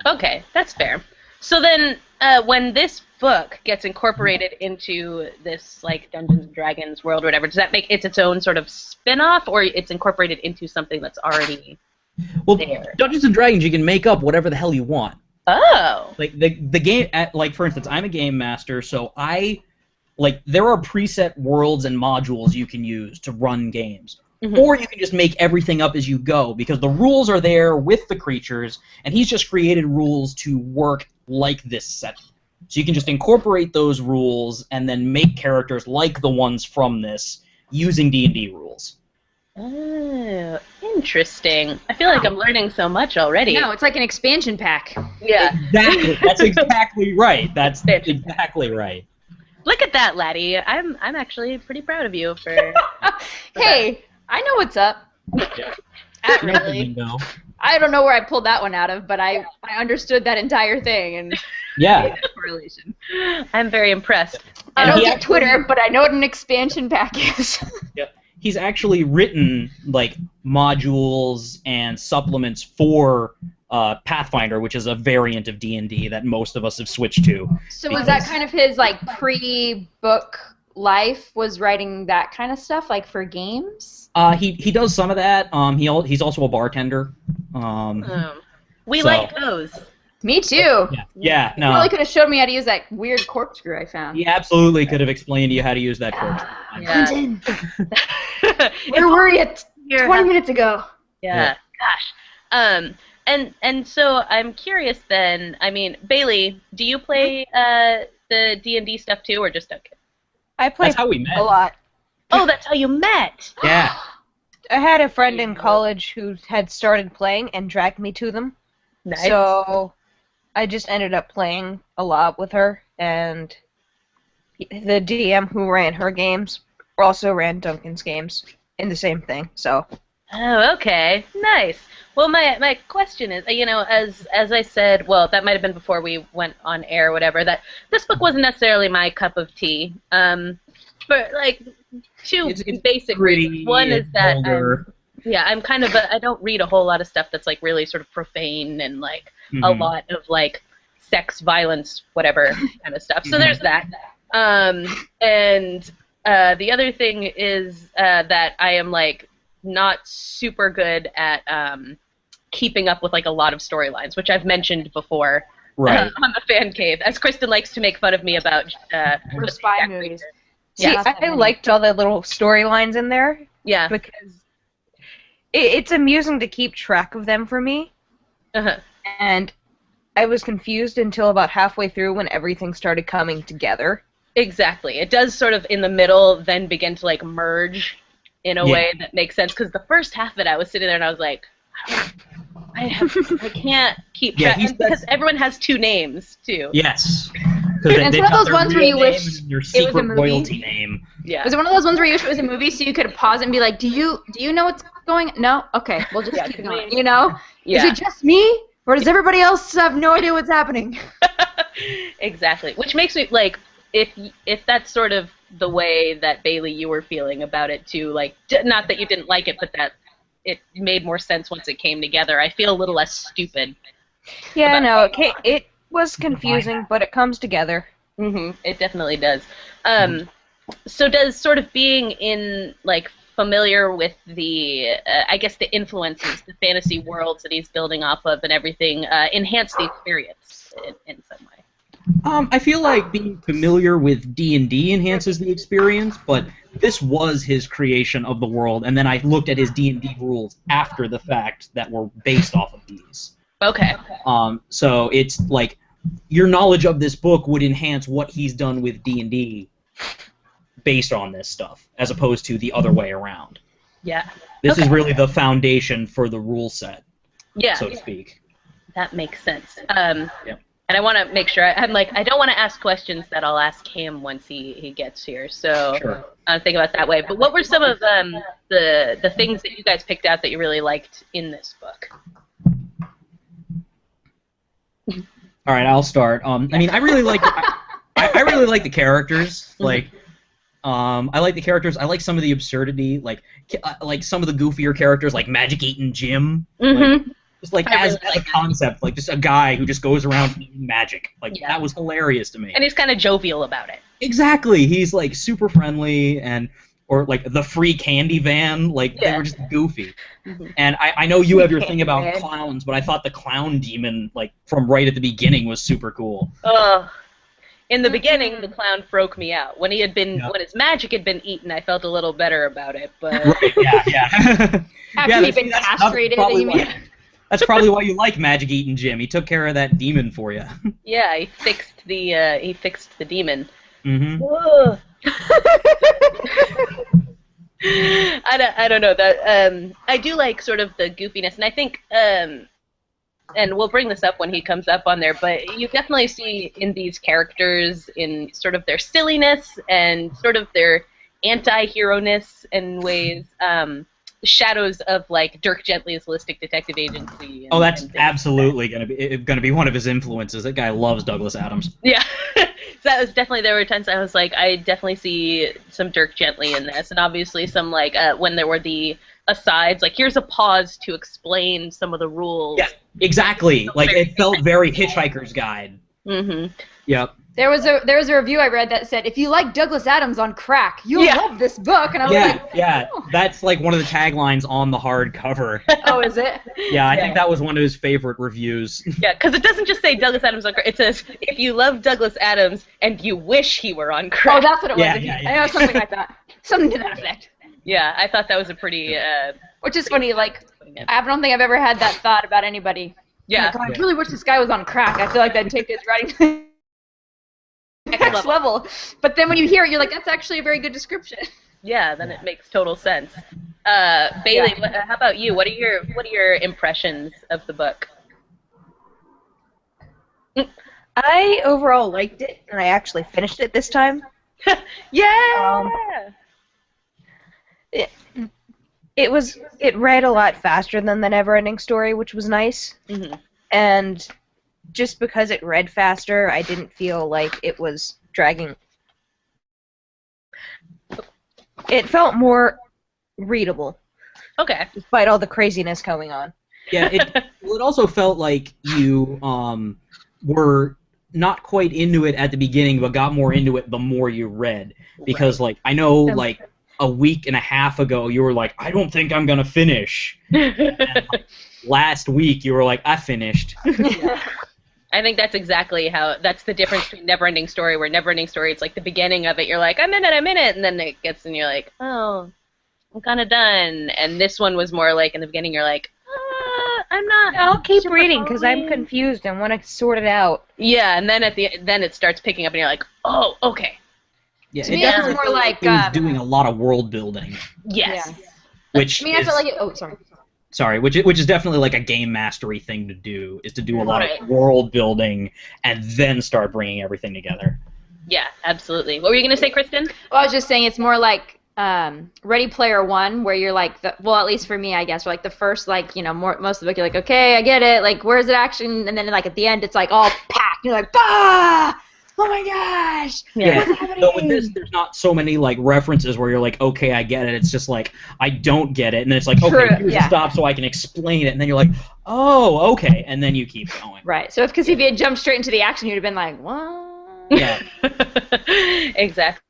S1: Okay, that's fair. So then, when this book gets incorporated into this like Dungeons and Dragons world or whatever, does that make it its own sort of spin-off, or it's incorporated into something that's already there?
S2: Dungeons and Dragons, you can make up whatever the hell you want.
S1: Oh.
S2: Like the game, like for instance, I'm a game master, so there are preset worlds and modules you can use to run games. Mm-hmm. Or you can just make everything up as you go, because the rules are there with the creatures, and he's just created rules to work like this setting. So you can just incorporate those rules and then make characters like the ones from this using D&D rules.
S1: Oh, interesting. I feel like I'm learning so much already.
S3: No, it's like an expansion pack.
S1: Yeah.
S2: Exactly. That's exactly right. That's exactly right.
S1: Look at that, laddie. I'm actually pretty proud of you for.
S3: Hey, I know what's up.
S2: Yeah.
S3: Not really. I don't know where I pulled that one out of, but I understood that entire thing and
S2: yeah,
S3: correlation.
S1: I'm very impressed.
S3: I don't get Twitter, but I know what an expansion pack is.
S2: Yep. He's actually written like modules and supplements for Pathfinder, which is a variant of D&D that most of us have switched to.
S3: So was that kind of his like pre-book life, was writing that kind of stuff like for games?
S2: He does some of that. He's also a bartender.
S1: We like those.
S3: Me too.
S2: Yeah. No.
S3: You really could have showed me how to use that weird corkscrew I found.
S2: He absolutely could have explained to you how to use that corkscrew.
S1: Yeah.
S3: Where were you 20 minutes ago?
S1: Yeah. Gosh. And so I'm curious then. I mean, Bailey, do you play the D&D stuff too, or just Duncan?
S4: I play
S2: That's how we met.
S4: a lot.
S1: Oh, that's how you met.
S2: Yeah.
S4: I had a friend in college who had started playing and dragged me to them.
S1: Nice.
S4: So I just ended up playing a lot with her, and the DM who ran her games also ran Duncan's games in the same thing. So.
S1: Oh, okay. Nice. Well, my question is, as I said, well, that might have been before we went on air or whatever, that this book wasn't necessarily my cup of tea. But, like, two basic reasons. One is that, I'm kind of I don't read a whole lot of stuff that's, like, really sort of profane and, like, a lot of, like, sex, violence, whatever kind of stuff. So there's that. And the other thing is that I am, like, not super good at keeping up with like a lot of storylines, which I've mentioned before on the Fancave, as Kristen likes to make fun of me about
S3: spy movies.
S4: See, I liked all the little storylines in there.
S1: Yeah.
S4: Because it's amusing to keep track of them for me.
S1: Uh-huh.
S4: And I was confused until about halfway through when everything started coming together.
S1: Exactly. It does sort of in the middle then begin to like merge in a way that makes sense. Because the first half of it, I was sitting there and I was like, I can't keep track. And because everyone has two names too.
S2: Yes.
S3: It's one of those ones where you wish
S2: your
S3: it was a
S2: secret
S3: movie.
S2: royalty name.
S1: Yeah.
S3: Was it one of those ones where you wish it was a movie so you could pause it and be like, do you know what's going? No? Okay, we'll just keep going. You know?
S1: Yeah.
S3: Is it just me? Or does everybody else have no idea what's happening?
S1: Exactly. Which makes me like, if that's sort of the way that Bailey you were feeling about it too, like not that you didn't like it, but that it made more sense once it came together. I feel a little less stupid.
S4: Yeah, no, it was confusing, but it comes together.
S1: It definitely does. So does sort of being in like familiar with the, I guess the influences, the fantasy worlds that he's building off of and everything, enhance the experience in some way?
S2: I feel like being familiar with D&D enhances the experience, but this was his creation of the world, and then I looked at his D&D rules after the fact that were based off of these.
S1: Okay.
S2: So it's like your knowledge of this book would enhance what he's done with D&D based on this stuff, as opposed to the other way around.
S1: Yeah.
S2: This is really the foundation for the rule set, so to speak.
S1: That makes sense. And I want to make sure, I'm like, I don't want to ask questions that I'll ask him once he gets here, so think about it that way. But what were some of the things that you guys picked out that you really liked in this book?
S2: All right, I'll start. I mean, I really like I really like the characters. Like, I like the characters. I like some of the absurdity, like some of the goofier characters, like Magic Eating Jim. Just like as a concept, like just a guy who just goes around eating magic. Like that was hilarious to me.
S1: And he's kind of jovial about it.
S2: Exactly. He's like super friendly or like the free candy van. Like they were just goofy. And I know you have your thing about clowns, but I thought the clown demon, like from right at the beginning, was super cool.
S1: In the beginning, the clown broke me out. When when his magic had been eaten, I felt a little better about it. But
S2: right, yeah.
S3: After he'd been castrated, you mean?
S2: That's probably why you like Magic Eating Jim. He took care of that demon for you.
S1: Yeah, he fixed the demon. I don't know that. I do like sort of the goofiness, and I think, and we'll bring this up when he comes up on there. But you definitely see in these characters in sort of their silliness and sort of their anti-hero-ness in ways. Shadows of like Dirk Gently's Holistic Detective Agency.
S2: That's absolutely gonna be one of his influences. That guy loves Douglas Adams.
S1: Yeah, that was definitely, there were times I was like, I definitely see some Dirk Gently in this, and obviously some like when there were the asides, like here's a pause to explain some of the rules.
S2: Yeah, exactly. Like it felt very Hitchhiker's Guide. Yep.
S3: There was a review I read that said, if you like Douglas Adams on crack, you'll love this book. And I was like, oh.
S2: That's like one of the taglines on the hardcover.
S3: Oh, is it?
S2: Yeah, I think that was one of his favorite reviews.
S1: Yeah, because it doesn't just say Douglas Adams on crack. It says, if you love Douglas Adams and you wish he were on crack.
S3: Oh, that's what it was. I know, something like that. Something to that effect.
S1: Yeah, I thought that was a pretty...
S3: Which is funny, like, I don't think I've ever had that thought about anybody.
S1: Yeah.
S3: Like, I really wish this guy was on crack. I feel like that'd take his writing next level. But then when you hear it, you're like, that's actually a very good description.
S1: Yeah, then it makes total sense. Bailey, how about you? What are your impressions of the book?
S4: I overall liked it, and I actually finished it this time.
S1: Yeah.
S4: It read a lot faster than the Neverending Story, which was nice. And just because it read faster, I didn't feel like it was dragging. It felt more readable.
S1: Okay.
S4: Despite all the craziness going on.
S2: Yeah, it also felt like you were not quite into it at the beginning, but got more into it the more you read. Because, like, I know, like, a week and a half ago, you were like, I don't think I'm going to finish. And, like, last week, you were like, I finished.
S1: I think that's exactly that's the difference between Neverending Story, where Neverending Story, it's like the beginning of it, you're like, I'm in it, and then it gets, and you're like, oh, I'm kind of done. And this one was more like, in the beginning, you're like, I'm not.
S4: I'll keep
S1: super
S4: reading because I'm
S1: following.
S4: confused and want to sort it out.
S1: Yeah, and then then it starts picking up, and you're like, oh, okay.
S2: Yeah,
S3: To me, it was more like
S2: it was doing a lot of world building,
S1: Yes.
S3: Yeah.
S2: which
S3: I mean, I
S2: is,
S3: felt like it. Oh, sorry.
S2: sorry, which is definitely like a game mastery thing to do, is to do a lot
S1: Right.
S2: of world building and then start bringing everything together.
S1: Yeah, absolutely. What were you gonna say, Kristen?
S3: Well, I was just saying it's more like Ready Player One, where you're like, well, at least for me, I guess, like the first, like, most of the book, you're like, okay, I get it, like, where's the action? And then, like, at the end, it's like all packed. You're like, bah! Oh my gosh!
S1: Yeah.
S3: What's happening?
S2: So with this, there's not so many like references where you're like, okay, I get it. It's just like, I don't get it, and then it's like, okay,
S3: True,
S2: here's
S3: yeah.
S2: a stop so I can explain it, and then you're like, oh, okay, and then you keep going.
S3: Right. So, because if you had jumped straight into the action, you'd have been like, what?
S2: Yeah.
S1: Exactly.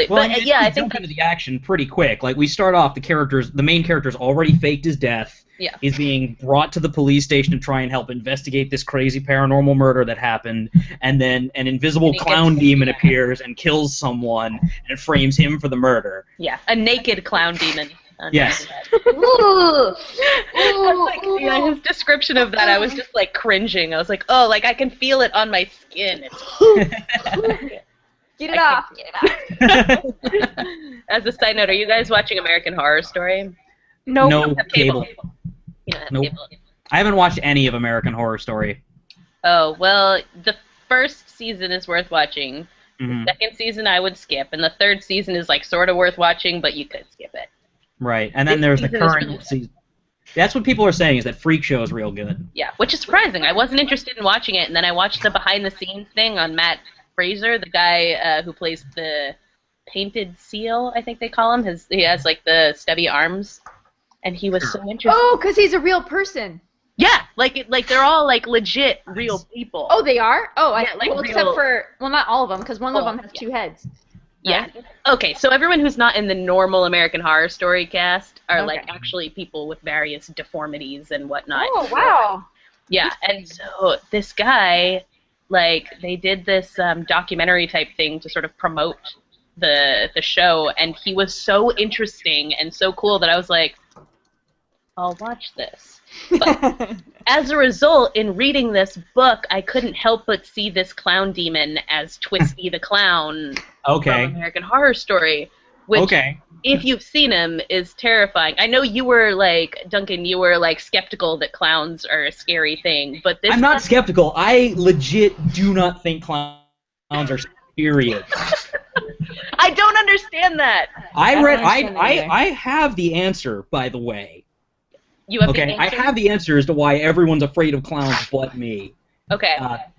S2: Well,
S1: But yeah, I think
S2: jump into the action pretty quick. Like we start off, the main character's already faked his death.
S1: Yeah.
S2: He's being brought to the police station to try and help investigate this crazy paranormal murder that happened, and then an invisible
S1: And he
S2: clown
S1: gets-
S2: demon appears and kills someone and frames him for the murder.
S1: yeah, a naked clown demon.
S2: Yes.
S3: Ooh.
S1: Yeah, his description of that, I was just like cringing. I was like, oh, like I can feel it on my skin.
S3: Get it off. Get it off.
S1: As a side note, are you guys watching American Horror Story?
S4: Nope.
S2: No
S1: Have
S2: cable.
S1: You don't have
S2: Nope.
S1: cable.
S2: I haven't watched any of American Horror Story.
S1: Oh, well, the first season is worth watching.
S2: Mhm.
S1: The second season I would skip, and the third season is like sort of worth watching, but you could skip it.
S2: Right, and then
S1: This
S2: there's the
S1: season is
S2: current
S1: really good.
S2: season. That's what people are saying, is that Freak Show is real good.
S1: Yeah, which is surprising. I wasn't interested in watching it, and then I watched the behind-the-scenes thing on Matt Fraser, the guy who plays the painted seal, I think they call him. He has like the stubby arms, and he was so interesting.
S3: Oh, because he's a real person.
S1: Yeah, like they're all like legit real people.
S3: Oh, they are? Oh,
S1: Yeah, like
S3: well,
S1: real-
S3: except for, well, not all of them, because one of
S1: Oh,
S3: them has
S1: yeah.
S3: 2 heads.
S1: Yeah. Okay, so everyone who's not in the normal American Horror Story cast are like
S3: Okay.
S1: actually people with various deformities and whatnot.
S3: Oh, wow.
S1: Yeah, and so this guy, like, they did this documentary type thing to sort of promote the show, and he was so interesting and so cool that I was like, I'll watch this. But as a result, in reading this book, I couldn't help but see this clown demon as Twisty the Clown
S2: Okay.
S1: from American Horror Story, which,
S2: Okay.
S1: if you've seen him, is terrifying. I know you were like, Duncan, you were like skeptical that clowns are a scary thing, but this
S2: I'm not skeptical. I legit do not think clowns are serious.
S1: I don't understand that.
S2: I
S3: don't
S2: read.
S3: understand that either.
S2: I have the answer, by the way.
S1: You have
S2: Okay,
S1: the
S2: I
S1: answer?
S2: have the answer as to why everyone's afraid of clowns but me.
S1: Okay.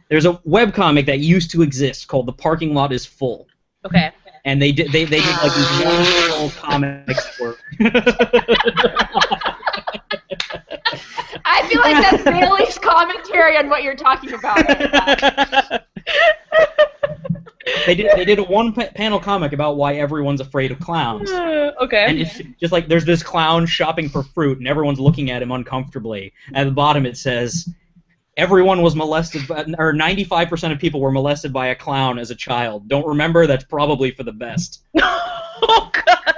S2: There's a webcomic that used to exist called "The Parking Lot Is Full,"
S1: Okay.
S2: and they did like these long comics where.
S3: I feel like that's Bailey's commentary on what you're talking about.
S2: They did a one-panel comic about why everyone's afraid of clowns.
S1: Okay.
S2: And it's just like there's this clown shopping for fruit, and everyone's looking at him uncomfortably. At the bottom it says, everyone was molested, or 95% of people were molested by a clown as a child. Don't remember? That's probably for the best.
S1: Oh, God.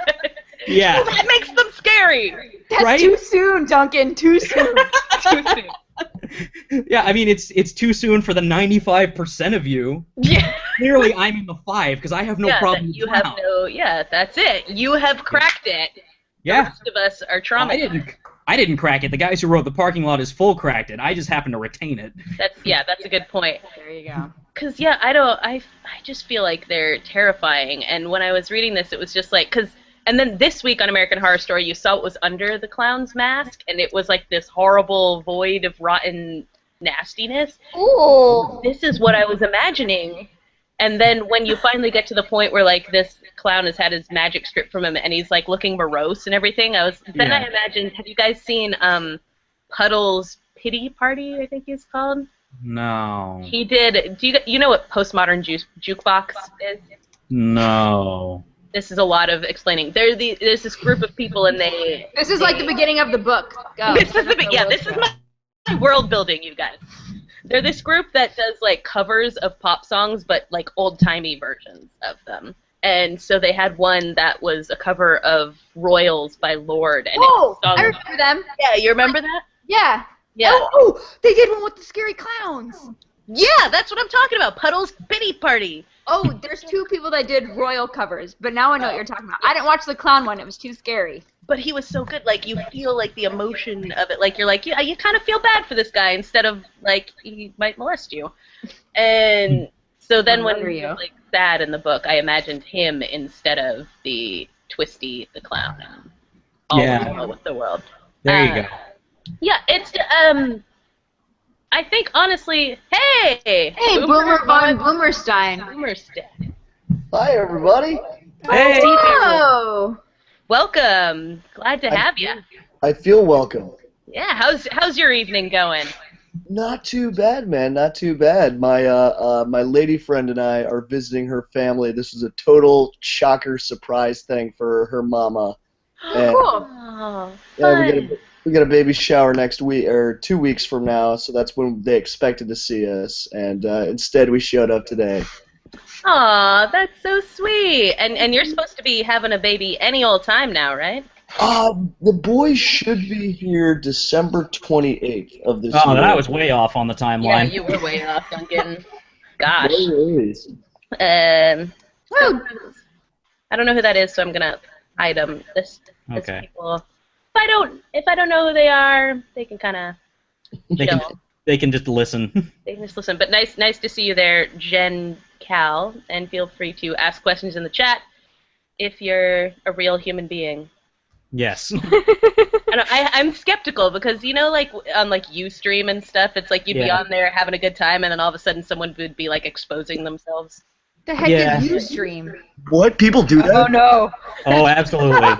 S2: Yeah.
S1: Well, that makes them scary.
S3: That's
S2: Right?
S3: too soon, Duncan. Too soon.
S1: Too soon.
S2: Yeah, I mean, it's too soon for the 95% of you.
S1: Yeah.
S2: Clearly, I'm in the 5 because I have no
S1: Yeah,
S2: problem
S1: that
S2: with
S1: you
S2: clowns.
S1: have no. Yeah, that's it. You have cracked it. The
S2: Yeah.
S1: rest of us are
S2: I
S1: traumatized.
S2: didn't crack it. The guys who wrote The Parking Lot Is Full cracked it. I just happened to retain it.
S1: That's a good point.
S3: There you go.
S1: Cause yeah, I just feel like they're terrifying. And when I was reading this, it was just like, and then this week on American Horror Story, you saw it was under the clown's mask, and it was like this horrible void of rotten nastiness.
S3: Ooh.
S1: This is what I was imagining. And then when you finally get to the point where like this clown has had his magic stripped from him and he's like looking morose and everything, I
S2: Yeah.
S1: imagined, have you guys seen Puddle's Pity Party, I think he's called?
S2: No.
S1: He did, you know what postmodern jukebox is?
S2: No.
S1: This is a lot of explaining. There's this group of people and they...
S3: This is like the beginning of the book. Go.
S1: This is my world building, you guys. They're this group that does like covers of pop songs, but like old-timey versions of them. And so they had one that was a cover of Royals by Lord. And
S3: Oh,
S1: it was
S3: I remember them.
S1: yeah, you remember that?
S3: Yeah.
S1: Yeah.
S3: Oh, they did one with the scary clowns.
S1: Yeah, that's what I'm talking about. Puddle's Pity Party.
S3: Oh, there's 2 people that did royal covers, but now I know what you're talking about. I didn't watch the clown one; it was too scary.
S1: But he was so good. Like, you feel like the emotion of it. Like, you're like, yeah, you kind of feel bad for this guy instead of like he might molest you. And so then when he was like sad in the book, I imagined him instead of the Twisty the clown. And all with the world.
S2: There you go.
S1: Yeah, it's I think honestly, hey,
S3: Boomer von Boomerstein.
S1: Boomerstein.
S5: Hi, everybody.
S2: Hey.
S3: Whoa.
S1: Welcome. Glad to have you.
S5: I feel welcome.
S1: Yeah, how's your evening going?
S5: Not too bad, man. Not too bad. My lady friend and I are visiting her family. This is a total shocker surprise thing for her mama. And,
S3: Cool.
S1: Oh,
S5: yeah, we got a baby shower next week or 2 weeks from now, so that's when they expected to see us, and instead we showed up today.
S1: Aw, that's so sweet. And you're supposed to be having a baby any old time now, right?
S5: The boy should be here December 28th of this year.
S2: Oh, that was way off on the
S1: Yeah,
S2: timeline.
S1: you were way off, Duncan. Gosh.
S5: No worries.
S1: So, I don't know who that is, so I'm gonna hide them. This
S2: Okay.
S1: people. If I don't know who they are, they can kind of
S2: They can just listen.
S1: They can just listen. But nice to see you there, Jen Cal, and feel free to ask questions in the chat if you're a real human being.
S2: Yes.
S1: I'm skeptical because like on like Ustream and stuff, it's like you'd be on there having a good time, and then all of a sudden someone would be like exposing themselves.
S3: The heck did you stream?
S5: What? People do that?
S4: Oh no.
S2: Oh, absolutely.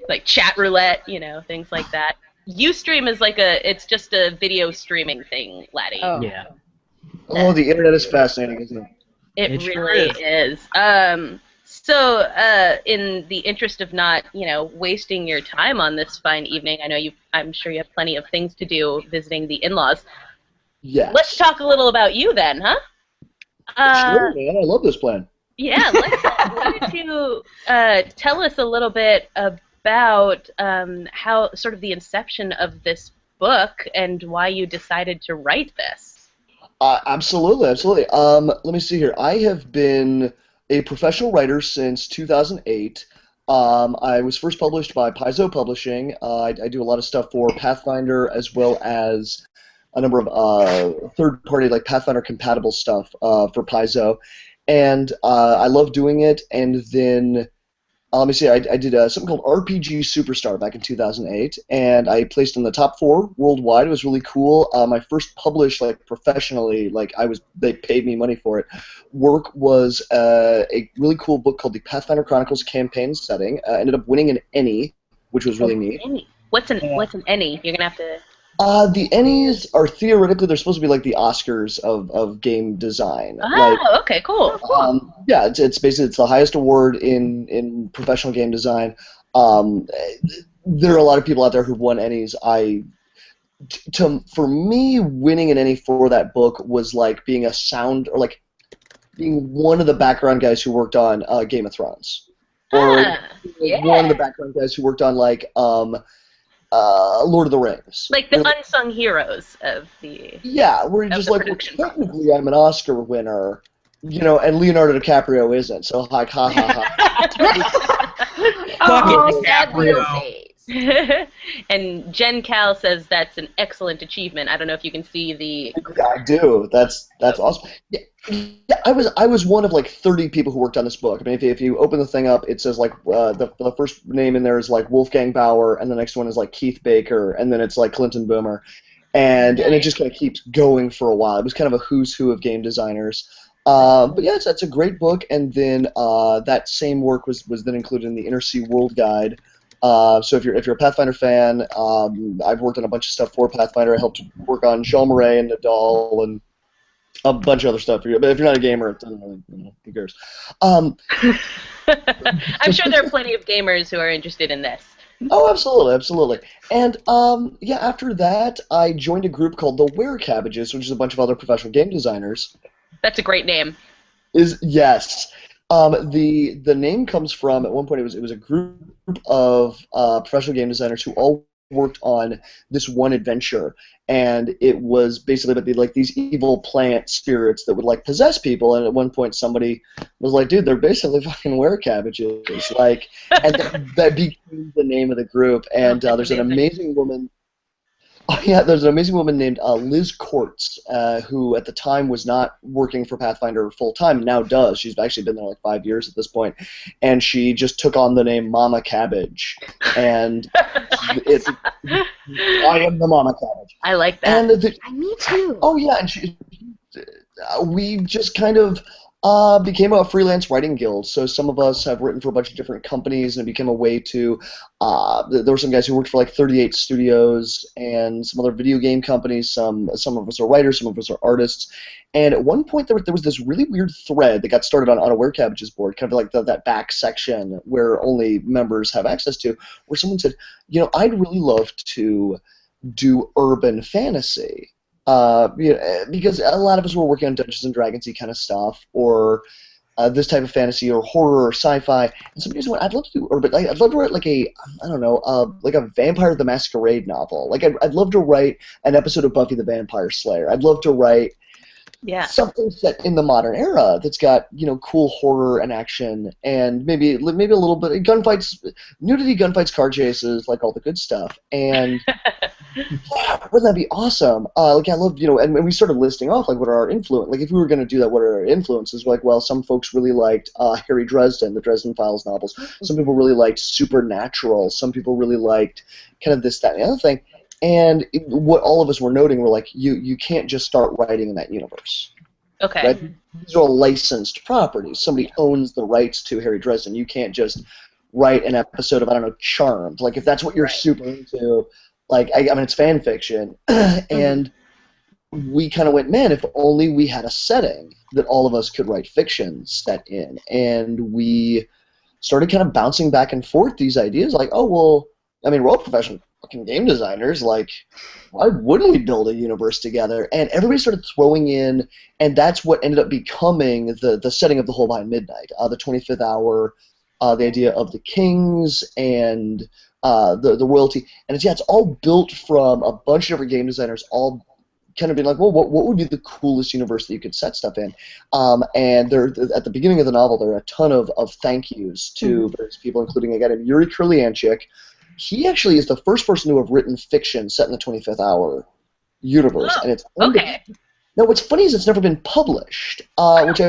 S1: Like chat roulette, things like that. Ustream is it's just a video streaming thing, laddie.
S4: Oh.
S2: Yeah.
S5: Oh, the internet is fascinating, isn't it?
S1: It
S2: sure
S1: really is. So, in the interest of not, wasting your time on this fine evening, I'm sure you have plenty of things to do visiting the in-laws.
S5: Yes.
S1: Let's talk a little about you then, huh?
S5: Sure, man. I love this plan.
S1: Yeah, why don't you tell us a little bit about how sort of the inception of this book and why you decided to write this.
S5: Absolutely. Let me see here. I have been a professional writer since 2008. I was first published by Paizo Publishing. I do a lot of stuff for Pathfinder as well as a number of third-party like Pathfinder compatible stuff for Paizo, and I love doing it. And then let me see, I did something called RPG Superstar back in 2008, and I placed in the top 4 worldwide. It was really cool. My first published professionally, they paid me money for it. Work was a really cool book called the Pathfinder Chronicles campaign setting. Ended up winning an Ennie, which was really neat.
S1: What's an Ennie? You're gonna have to.
S5: The Ennies are theoretically, they're supposed to be like the Oscars of game design.
S1: Oh, okay, cool.
S5: Yeah, it's basically the highest award in professional game design. There are a lot of people out there who've won Ennies. For me, winning an Ennie for that book was like being being one of the background guys who worked on Game of Thrones, or one of the background guys who worked on Lord of the Rings.
S1: Like the unsung heroes of the.
S5: Yeah, where you're just like, well, technically I'm an Oscar winner, and Leonardo DiCaprio isn't, so like, ha ha ha.
S2: Fuck it, DiCaprio.
S1: And Jen Cal says that's an excellent achievement. I don't know if you can see the.
S5: Yeah, I do. That's awesome. Yeah, I was one of 30 people who worked on this book. I mean, if you open the thing up, it says the first name in there is Wolfgang Bauer, and the next one is Keith Baker, and then it's Clinton Boomer, and it just kind of keeps going for a while. It was kind of a who's who of game designers. But yeah, it's a great book, and then that same work was then included in the Inner Sea World Guide. So if you're a Pathfinder fan, I've worked on a bunch of stuff for Pathfinder. I helped work on Jean Marais and Nadal and a bunch of other stuff. But if you're not a gamer, it doesn't really, who cares?
S1: I'm sure there are plenty of gamers who are interested in this.
S5: Oh, absolutely. And after that, I joined a group called the Were Cabbages, which is a bunch of other professional game designers.
S1: That's a great name.
S5: Yes. The name comes from, at one point it was a group of professional game designers who all worked on this one adventure, and it was basically about these evil plant spirits that would like possess people. And at one point, somebody was like, "Dude, they're basically fucking were-cabbages." Like, and that became the name of the group. And there's an amazing woman. Oh, yeah, there's an amazing woman named Liz Quartz, who at the time was not working for Pathfinder full time, now does. She's actually been there like 5 years at this point, and she just took on the name Mama Cabbage, and it's I am the Mama Cabbage.
S1: I like that.
S5: And
S3: Me too.
S5: oh yeah, and we just kind of became a freelance writing guild. So some of us have written for a bunch of different companies, and it became a way to. There were some guys who worked for like 38 studios and some other video game companies. Some of us are writers, some of us are artists. And at one point, there was this really weird thread that got started on a Were-Cabbages board, kind of like that back section where only members have access to, where someone said, I'd really love to do urban fantasy. Because a lot of us were working on Dungeons and Dragons-y kind of stuff, or this type of fantasy, or horror, or sci-fi. And somebody said, "I'd love to do urban. I'd love to write like like a Vampire the Masquerade novel. Like I'd love to write an episode of Buffy the Vampire Slayer. I'd love to write something set in the modern era that's got cool horror and action, and maybe a little bit of gunfights, nudity, gunfights, car chases, like all the good stuff." And yeah, wouldn't that be awesome? Like I love, and we started listing off like what are our influence. Like if we were going to do that, what are our influences? Like, well, some folks really liked Harry Dresden, the Dresden Files novels. Some people really liked Supernatural. Some people really liked kind of this, that, and the other thing. And what all of us were noting were like, you can't just start writing in that universe.
S1: Okay.
S5: Right? These are all licensed properties. Somebody owns the rights to Harry Dresden. You can't just write an episode of, I don't know, Charmed. Like if that's what you're super into. Like, I mean, it's fan fiction, and we kind of went, man, if only we had a setting that all of us could write fiction set in, and we started kind of bouncing back and forth these ideas, like, oh, well, I mean, we're all professional fucking game designers, like, why wouldn't we build a universe together? And everybody started throwing in, and that's what ended up becoming the setting of The Whole Behind Midnight, the 25th Hour, the idea of the kings, and the royalty, and it's all built from a bunch of different game designers, all kind of being like, well, what would be the coolest universe that you could set stuff in? And there, at the beginning of the novel, there are a ton of thank yous to various people, including a guy named Yuri Kurlianchik. He actually is the first person to have written fiction set in the 25th Hour universe, and it's
S1: okay.
S5: Now, what's funny is it's never been published, which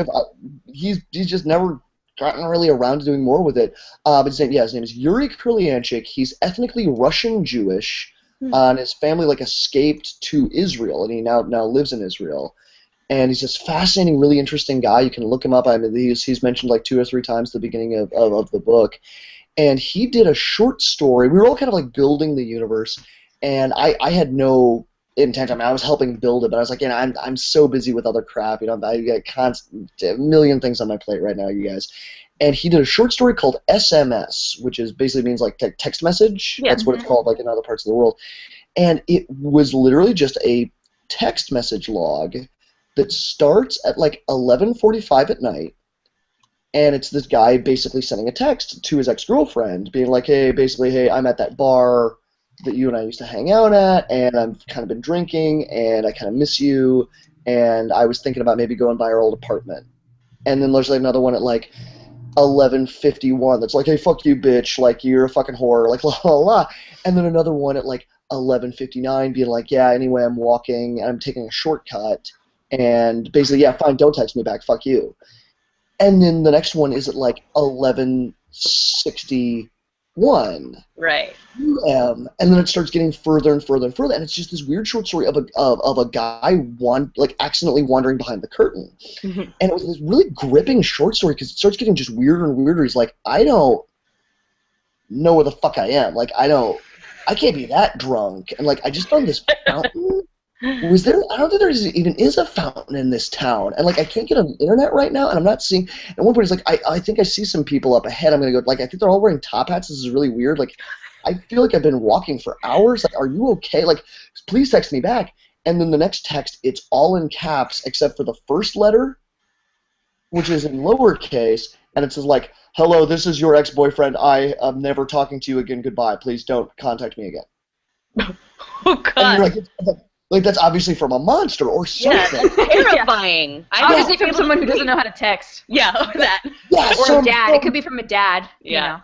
S5: he's just never gotten really around to doing more with it. But his name is Yuri Kurlianchik. He's ethnically Russian Jewish, and his family escaped to Israel, and he now lives in Israel. And he's this fascinating, really interesting guy. You can look him up. I mean, he's mentioned like 2 or 3 times at the beginning of the book. And he did a short story. We were all kind of like building the universe, and I had no intent. I mean, I was helping build it, but I was like, I'm so busy with other crap. I got a million things on my plate right now, you guys. And he did a short story called SMS, which is basically means like text message. Yeah. That's what it's called, like in other parts of the world. And it was literally just a text message log that starts at like 11:45 at night. And it's this guy basically sending a text to his ex-girlfriend, being like, hey, I'm at that bar that you and I used to hang out at, and I've kind of been drinking, and I kind of miss you, and I was thinking about maybe going by our old apartment. And then there's like another one at like 11:51 that's like, hey, fuck you, bitch, like, you're a fucking whore, like, la la la. And then another one at like 11:59 being like, yeah, anyway, I'm walking, and I'm taking a shortcut, and basically, yeah, fine, don't text me back, fuck you. And then the next one is at like 11:61.
S1: Right.
S5: And then it starts getting further and further and further, and it's just this weird short story of a guy accidentally wandering behind the curtain. Mm-hmm. And it was this really gripping short story because it starts getting just weirder and weirder. He's like, I don't know where the fuck I am. Like, I can't be that drunk. And like, I just found this fountain. I don't think there even is a fountain in this town, and like I can't get on the internet right now, and I'm not seeing. At one point, it's like I think I see some people up ahead. I'm gonna go. Like I think they're all wearing top hats. This is really weird. Like I feel like I've been walking for hours. Like, are you okay? Like, please text me back. And then the next text, it's all in caps except for the first letter, which is in lowercase, and it says like, "Hello, this is your ex-boyfriend. I am never talking to you again. Goodbye. Please don't contact me again."
S1: Oh
S5: And
S1: God.
S5: you're like that's obviously from a monster or
S1: Yeah,
S5: something.
S1: that's terrifying. I
S3: Obviously
S1: wouldn't
S3: from
S1: be able
S3: someone
S1: to
S3: who doesn't
S1: sleep.
S3: know how to text.
S1: Yeah, or that.
S5: Yeah,
S3: Or a dad. It could be from a dad.
S1: Yeah.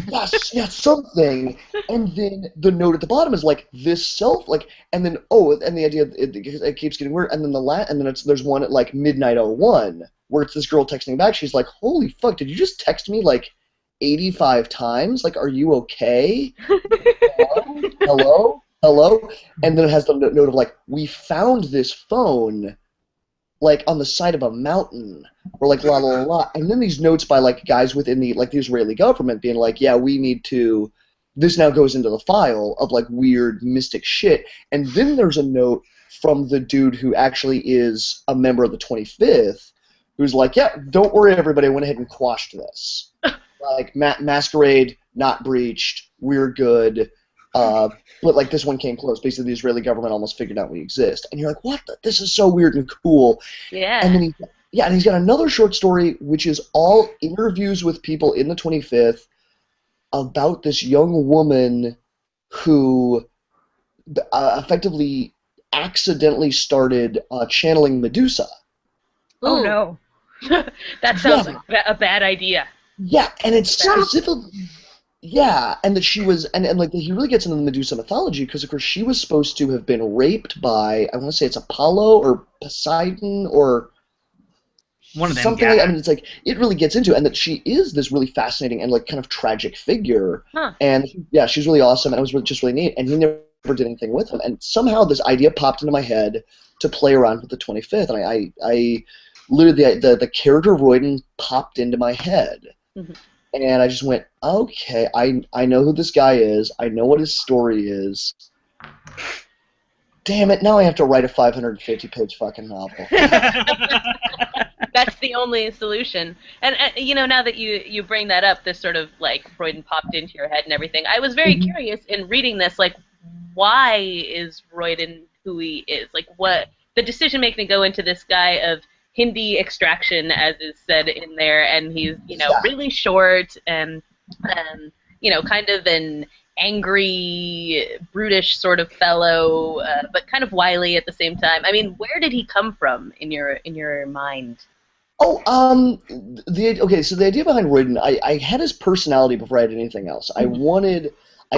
S5: Yes, yeah, something. And then the note at the bottom is like this self, like, and then and the idea it keeps getting weird. And then there's one at like midnight 01 where it's this girl texting back. She's like, "Holy fuck, did you just text me like 85 times? Like, are you okay? Hello, hello, hello?" And then it has the note of like, "We found this phone." Like on the side of a mountain, or like la la la la, and then these notes by like guys within the Israeli government being like, yeah, we need to. This now goes into the file of like weird mystic shit, and then there's a note from the dude who actually is a member of the 25th, who's like, yeah, don't worry, everybody, I went ahead and quashed this. Like masquerade, not breached, we're good. But like this one came close. Basically, the Israeli government almost figured out we exist, and you're like, "What? This is so weird and cool."
S1: Yeah.
S5: And then he's got another short story which is all interviews with people in the 25th about this young woman who effectively accidentally started channeling Medusa.
S4: Oh
S1: Ooh,
S4: no.
S1: that sounds like a bad idea.
S5: Yeah, and it's specifically. Yeah, and that she was, and like he really gets into the Medusa mythology because, of course, she was supposed to have been raped by, I want to say it's Apollo or Poseidon or
S2: One of them
S5: something
S2: guys.
S5: like. I mean, it's like it really gets into it, and that she is this really fascinating and like kind of tragic figure.
S1: Huh.
S5: And yeah, she's really awesome, and it was just really neat. And he never did anything with him, and somehow this idea popped into my head to play around with the 25th, and I literally the character of Royden popped into my head.
S1: Mhm.
S5: And I just went, okay, I know who this guy is. I know what his story is. Damn it, now I have to write a 550-page fucking novel.
S1: That's the only solution. And you know, now that you bring that up, this sort of like Royden popped into your head and everything, I was very curious in reading this, like, why is Royden who he is? Like, what the decision making to go into this guy of Hindi extraction, as is said in there, and he's, you know, really short and, you know, kind of an angry, brutish sort of fellow, but kind of wily at the same time. I mean, where did he come from in your mind?
S5: Oh, so the idea behind Royden, I had his personality before I had anything else. I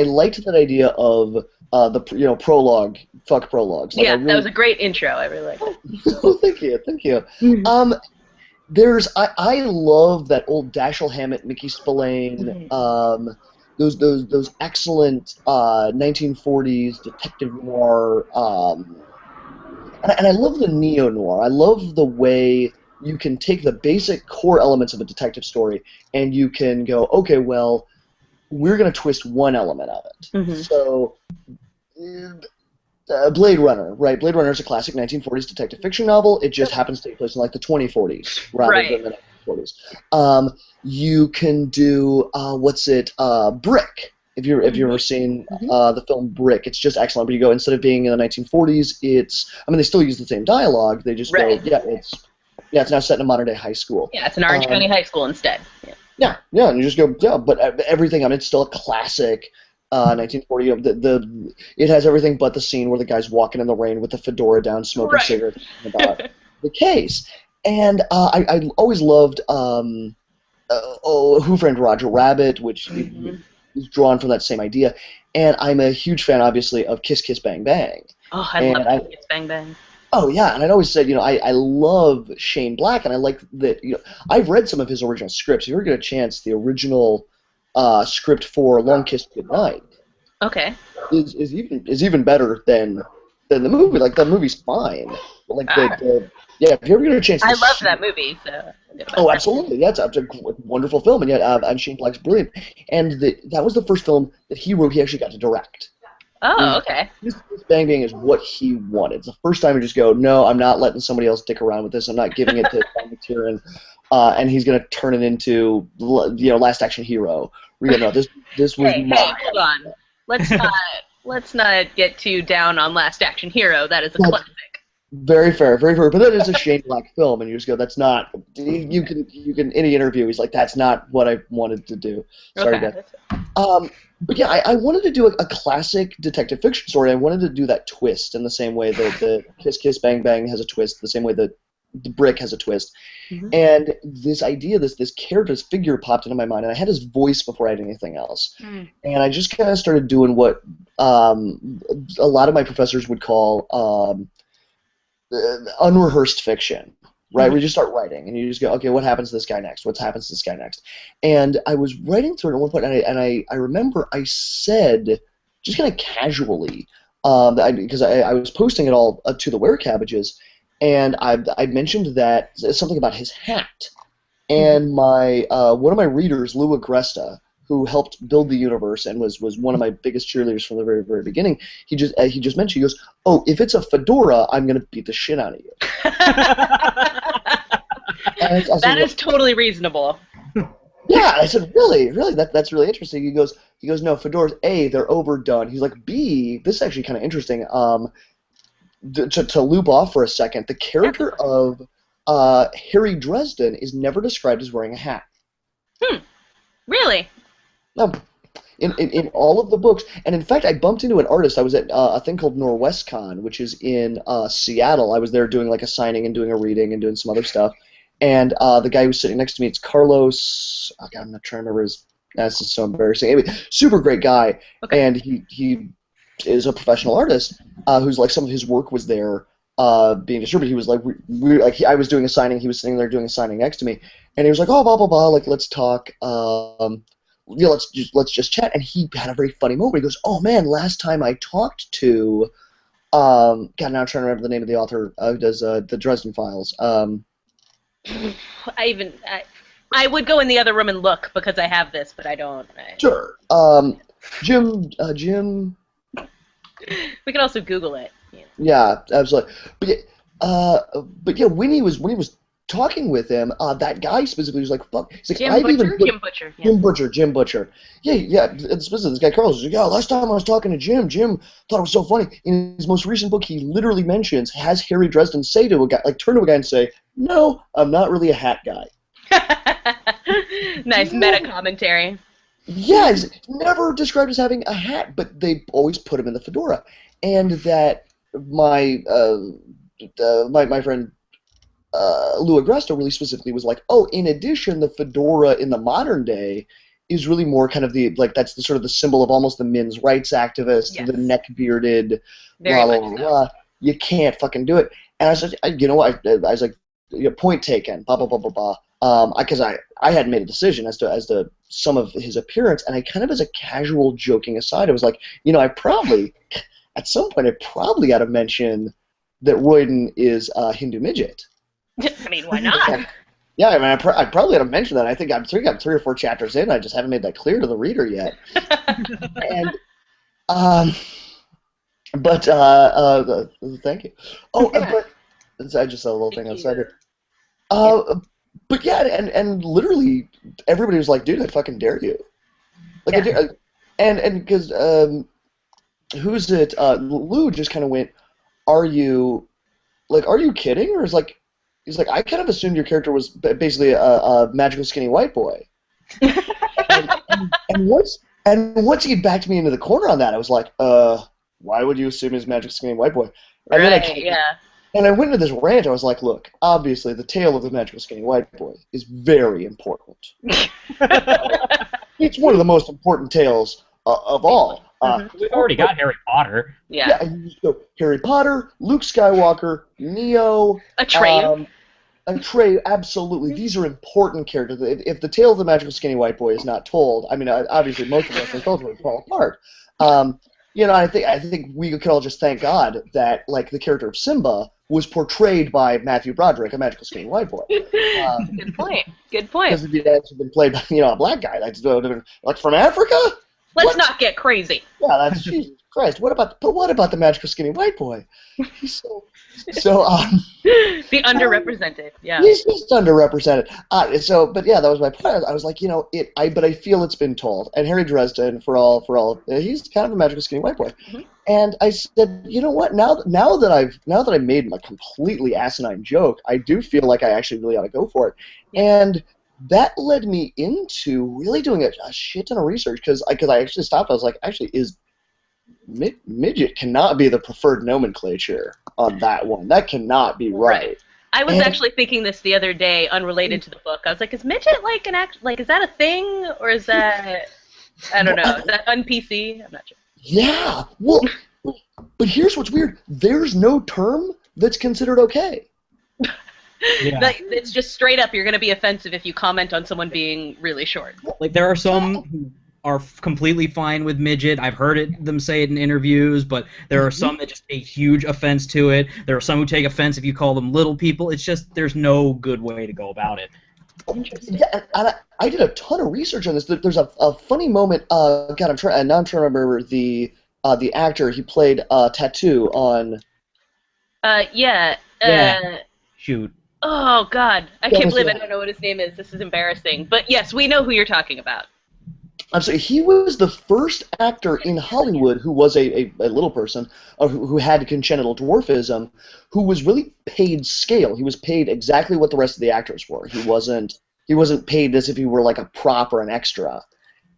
S5: liked that idea of the prologue, fuck prologues. Like,
S1: yeah, that was a great intro. I really liked it.
S5: Oh, thank you. I love that old Dashiell Hammett, Mickey Spillane, those excellent 1940s detective noir, and I love the neo noir. I love the way you can take the basic core elements of a detective story and you can go, okay, well, we're going to twist one element of it. So, Blade Runner, right? Blade Runner is a classic 1940s detective fiction novel. It just happens to take place in like the 2040s rather than the 1940s. You can do Brick. If you've ever seen the film Brick, it's just excellent. But you go, instead of being in the 1940s, they still use the same dialogue. They just go, it's now set in a modern day high school.
S1: Yeah, it's an Orange County high school instead.
S5: Yeah, and you just go, but everything. I mean, it's still a classic 1940. It has everything but the scene where the guy's walking in the rain with the fedora down, smoking cigarettes about the case. And I always loved Who Framed Roger Rabbit, which is drawn from that same idea. And I'm a huge fan, obviously, of Kiss Kiss Bang Bang.
S1: Oh, I love Kiss Bang Bang.
S5: Oh yeah, and I'd always said, I love Shane Black, and I like that. I've read some of his original scripts. If you ever get a chance, the original script for Long Kiss Goodnight, is even better than the movie. Like the movie's fine, but like if you ever get a chance,
S1: I loved that movie. So.
S5: Oh, absolutely, yeah, it's a wonderful film, and yet and Shane Black's brilliant. And that was the first film that he wrote. He actually got to direct.
S1: Oh, okay.
S5: This Bang Bang is what he wanted. It's the first time you just go, no, I'm not letting somebody else dick around with this. I'm not giving it to Tom McTiernan, and he's going to turn it into, Last Action Hero. We're going to know this was
S1: Hey, hold on. Let's not get too down on Last Action Hero. That is a classic.
S5: Very fair, very fair. But then it's a Shane Black film, and you just go, "That's not." You can in any interview, he's like, "That's not what I wanted to do." Sorry,
S1: Okay.
S5: guys. But yeah, I wanted to do a classic detective fiction story. I wanted to do that twist in the same way that the Kiss Kiss Bang Bang has a twist, the same way that the Brick has a twist.
S1: Mhm.
S5: And this idea, this character's figure popped into my mind, and I had his voice before I had anything else.
S1: Mm.
S5: And I just kind of started doing what a lot of my professors would call unrehearsed fiction, right?
S1: Mm-hmm.
S5: We just start writing, and you just go, okay, what happens to this guy next? What happens to this guy next? And I was writing through it at one point, and I remember I said, just kind of casually, because I was posting it all to the Were Cabbages, and I mentioned that something about his hat, and my one of my readers, Lou Agresta, who helped build the universe and was one of my biggest cheerleaders from the very, very beginning, he just mentioned, he goes, "Oh, if it's a fedora, I'm gonna beat the shit out of you." And
S1: That is totally reasonable.
S5: Yeah, I said, really, that's really interesting. He goes, no, fedoras, A, they're overdone. He's like, B, this is actually kind of interesting. To loop off for a second, the character of Harry Dresden is never described as wearing a hat.
S1: Really?
S5: No, in all of the books, and in fact, I bumped into an artist. I was at a thing called NorwestCon, which is in Seattle. I was there doing like a signing and doing a reading and doing some other stuff. And the guy who was sitting next to me, it's Carlos. Oh God, I'm not trying to remember his. This is so embarrassing. Anyway, super great guy, and he is a professional artist who's like some of his work was there being distributed. He was like I was doing a signing. He was sitting there doing a signing next to me, and he was like, "Oh, blah blah blah. Like, let's talk." Yeah, let's just chat. And he had a very funny moment. He goes, "Oh man, last time I talked to, God, now I'm trying to remember the name of the author who does the Dresden Files."
S1: I would go in the other room and look because I have this, but I don't.
S5: Sure. Jim.
S1: We could also Google it.
S5: Yeah, absolutely. But yeah, when he was talking with him, that guy specifically was like, "Fuck." He's like,
S1: Jim Butcher.
S5: Jim Butcher. Yeah. Specifically, this guy Carlos was like, "Yeah, last time I was talking to Jim thought it was so funny. In his most recent book, he literally mentions has Harry Dresden say to a guy, like turn to a guy and say, 'No, I'm not really a hat guy.'"
S1: Nice meta commentary.
S5: Yeah, he's never described as having a hat, but they always put him in the fedora, and that my friend Lou Agresta really specifically was like, "Oh, in addition, the fedora in the modern day is really more kind of that's the sort of the symbol of almost the men's rights activist,
S1: Yes.
S5: the neck bearded,
S1: Very
S5: blah blah
S1: much so.
S5: blah. You can't fucking do it." And I was like, you know what? I was like, point taken, blah blah blah blah blah. Because I hadn't made a decision as to some of his appearance, and I kind of as a casual joking aside, I was like, I probably at some point I probably got to mention that Royden is a Hindu midget.
S1: I mean, why not?
S5: Yeah, I mean, I probably had to mention that. I think I'm 3 or 4 chapters in. I just haven't made that clear to the reader yet. And thank you. Oh, but I just saw a little thing outside here. But yeah, and literally everybody was like, "Dude, I fucking dare you!" Like, I dare, and because who's it? Lou just kind of went, "Are you kidding?" Or he's like, "I kind of assumed your character was basically a magical skinny white boy." and once he backed me into the corner on that, I was like, "Why would you assume he's a magical skinny white boy?" And And I went into this rant. I was like, "Look, obviously, the tale of the magical skinny white boy is very important. It's one of the most important tales of all."
S2: We've already got Harry Potter.
S5: Yeah, and you go Harry Potter, Luke Skywalker, Neo,
S1: Atreyu.
S5: Atreyu, absolutely. These are important characters. If the tale of the magical skinny white boy is not told, I mean, obviously most of us would fall apart. I think we could all just thank God that like the character of Simba was portrayed by Matthew Broderick, a magical skinny white boy.
S1: Good point.
S5: Because if he had been played by a black guy, like from Africa.
S1: Let's not get crazy.
S5: Yeah, that's Jesus Christ, what about the magical skinny white boy? He's so
S1: the underrepresented, yeah.
S5: He's just underrepresented. But yeah, that was my point. I was like, but I feel it's been told. And Harry Dresden, for all, he's kind of a magical skinny white boy.
S1: Mm-hmm.
S5: And I said, you know what? Now that I made my completely asinine joke, I do feel like I actually really ought to go for it.
S1: Yeah.
S5: And that led me into really doing a shit ton of research because I actually stopped. I was like, actually, is midget cannot be the preferred nomenclature on that one. That cannot be right.
S1: I was actually thinking this the other day, unrelated to the book. I was like, is midget like is that a thing, or is that, I don't know, is that un-PC? I'm not sure.
S5: Yeah, well, but here's what's weird. There's no term that's considered okay.
S2: Yeah.
S1: It's just straight up, you're going to be offensive if you comment on someone being really short.
S2: Like, there are some who are completely fine with midget. I've heard them say it in interviews, but there are some that just take huge offense to it. There are some who take offense if you call them little people. It's just, there's no good way to go about it.
S1: Interesting.
S5: Yeah, and I did a ton of research on this. There's a funny moment. God, I'm trying to remember the actor. He played Tattoo on.
S2: Yeah. Shoot.
S1: Oh God, I can't believe I don't know what his name is. This is embarrassing. But yes, we know who you're talking about.
S5: I'm sorry. He was the first actor in Hollywood who was a little person, who had congenital dwarfism, who was really paid scale. He was paid exactly what the rest of the actors were. He wasn't paid as if he were like a prop or an extra,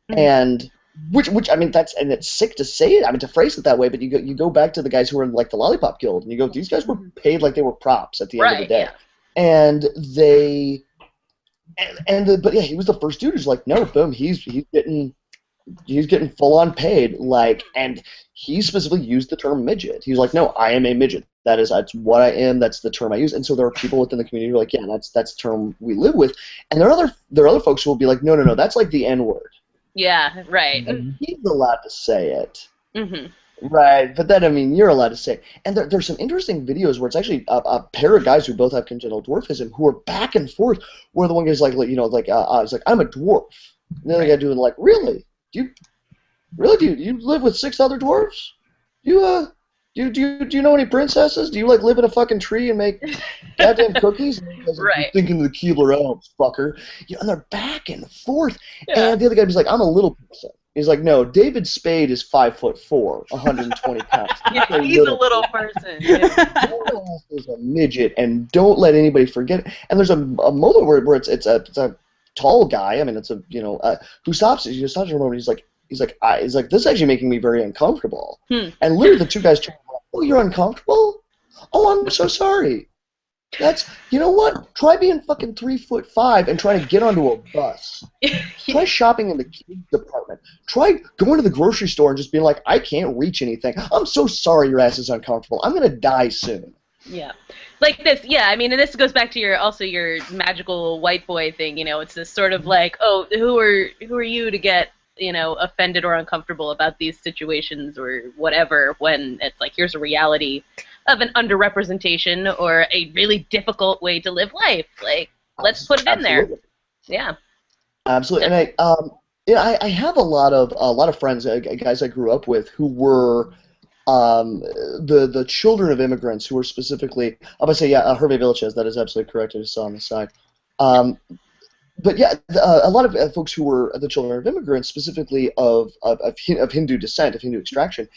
S5: and which I mean and it's sick to say it. I mean to phrase it that way, but you go back to the guys who were in like the Lollipop Guild, and you go, these guys were paid like they were props at the end of the day,
S1: yeah.
S5: and they. But yeah, he was the first dude who's like, no, boom, he's getting full on paid, like, and he specifically used the term midget. He was like, no, I am a midget. That's what I am. That's the term I use. And so there are people within the community who are like, yeah, that's the term we live with. And there are other folks who will be like, no, that's like the N word.
S1: Yeah, right.
S5: And he's allowed to say it.
S1: Mm-hmm.
S5: Right, but then, I mean, you're allowed to say. And there's some interesting videos where it's actually a pair of guys who both have congenital dwarfism who are back and forth, where the one guy's like, it's like, I'm a dwarf. And the other guy doing like, really? Do you live with 6 other dwarfs? Do you know any princesses? Do you like live in a fucking tree and make goddamn cookies?
S1: Right.
S5: Thinking of the Keebler Elves, fucker. And they're back and forth.
S1: Yeah.
S5: And the other guy's like, I'm a little person. He's like, no, David Spade is 5'4", 120 pounds.
S1: Yeah, he's a little person. Yeah.
S5: Is a midget, and don't let anybody forget it. And there's a moment where it's a tall guy. I mean, it's who stops. He stops for a moment. He's like, this is actually making me very uncomfortable. And literally, the two guys turn around. Oh, you're uncomfortable? Oh, I'm so sorry. You know what? Try being fucking 3'5" and trying to get onto a bus. Try shopping in the kids department. Try going to the grocery store and just being like, I can't reach anything. I'm so sorry your ass is uncomfortable. I'm gonna die soon.
S1: Yeah, like this. Yeah, I mean, and this goes back to your magical white boy thing. It's this sort of like, oh, who are you to get offended or uncomfortable about these situations or whatever, when it's like, here's a reality of an underrepresentation or a really difficult way to live life. Like, let's put it in there. Yeah.
S5: Absolutely. And I have a lot of friends, guys I grew up with, who were the children of immigrants, who were specifically, I'm gonna say, Hervé Villachez, that is absolutely correct. I just saw on the side. But yeah, a lot of folks who were the children of immigrants, specifically of Hindu descent, of Hindu extraction,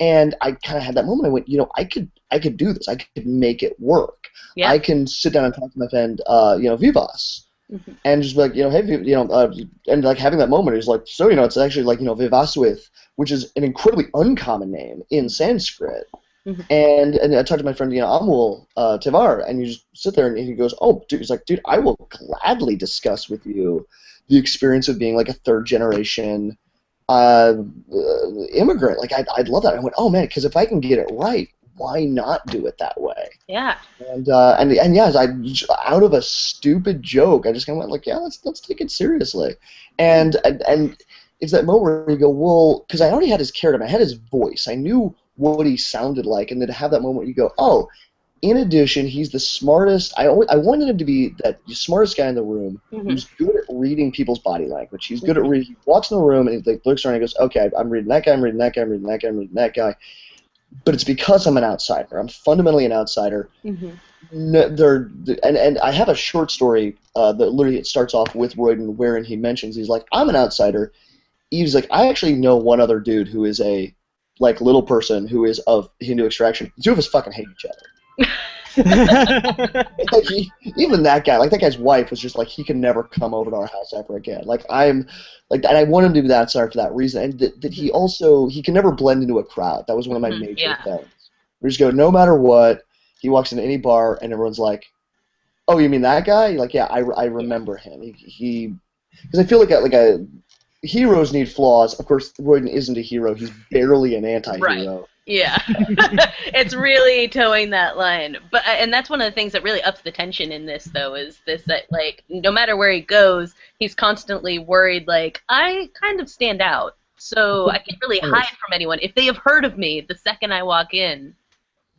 S5: and I kind of had that moment. I went, I could do this. I could make it work. Yeah. I can sit down and talk to my friend, Vivas, and just be like, hey, and like having that moment is like, so it's actually like Vivaswith, which is an incredibly uncommon name in Sanskrit. And I talked to my friend, Amul Tevar, and you just sit there and he goes, oh, dude, he's like, dude, I will gladly discuss with you the experience of being like a third generation immigrant. Like, I'd love that. I went, oh man, because if I can get it right, why not do it that way?
S1: Yeah.
S5: And yes, out of a stupid joke, I just kind of went like, yeah, let's take it seriously. And it's that moment where you go, well, because I already had his character, I had his voice, I knew what he sounded like, and then to have that moment where you go, oh, In addition, he's the smartest. I wanted him to be that smartest guy in the room who's good at reading people's body language. He's good at reading. He walks in the room and he like, looks around and he goes, okay, I'm reading that guy, I'm reading that guy, I'm reading that guy, I'm reading that guy. But it's because I'm an outsider. I'm fundamentally an outsider. And I have a short story that literally it starts off with Royden wherein he mentions, he's like, I'm an outsider. He's like, I actually know one other dude who is a like little person who is of Hindu extraction. The two of us fucking hate each other. Like even that guy, like that guy's wife was just like, he can never come over to our house ever again. Like I'm like, and I want him to be that outsider for that reason, and that he also he can never blend into a crowd. That was one of my major things. We just go, no matter what, he walks into any bar and everyone's like, oh, you mean that guy? Like, yeah, I remember him. He because I feel like heroes need flaws. Of course, Royden isn't a hero. He's barely an anti-hero.
S1: Right. Yeah. It's really towing that line. And that's one of the things that really ups the tension in this, though, is this that, like, no matter where he goes, he's constantly worried, like, I kind of stand out, so I can't really hide from anyone. If they have heard of me the second I walk in,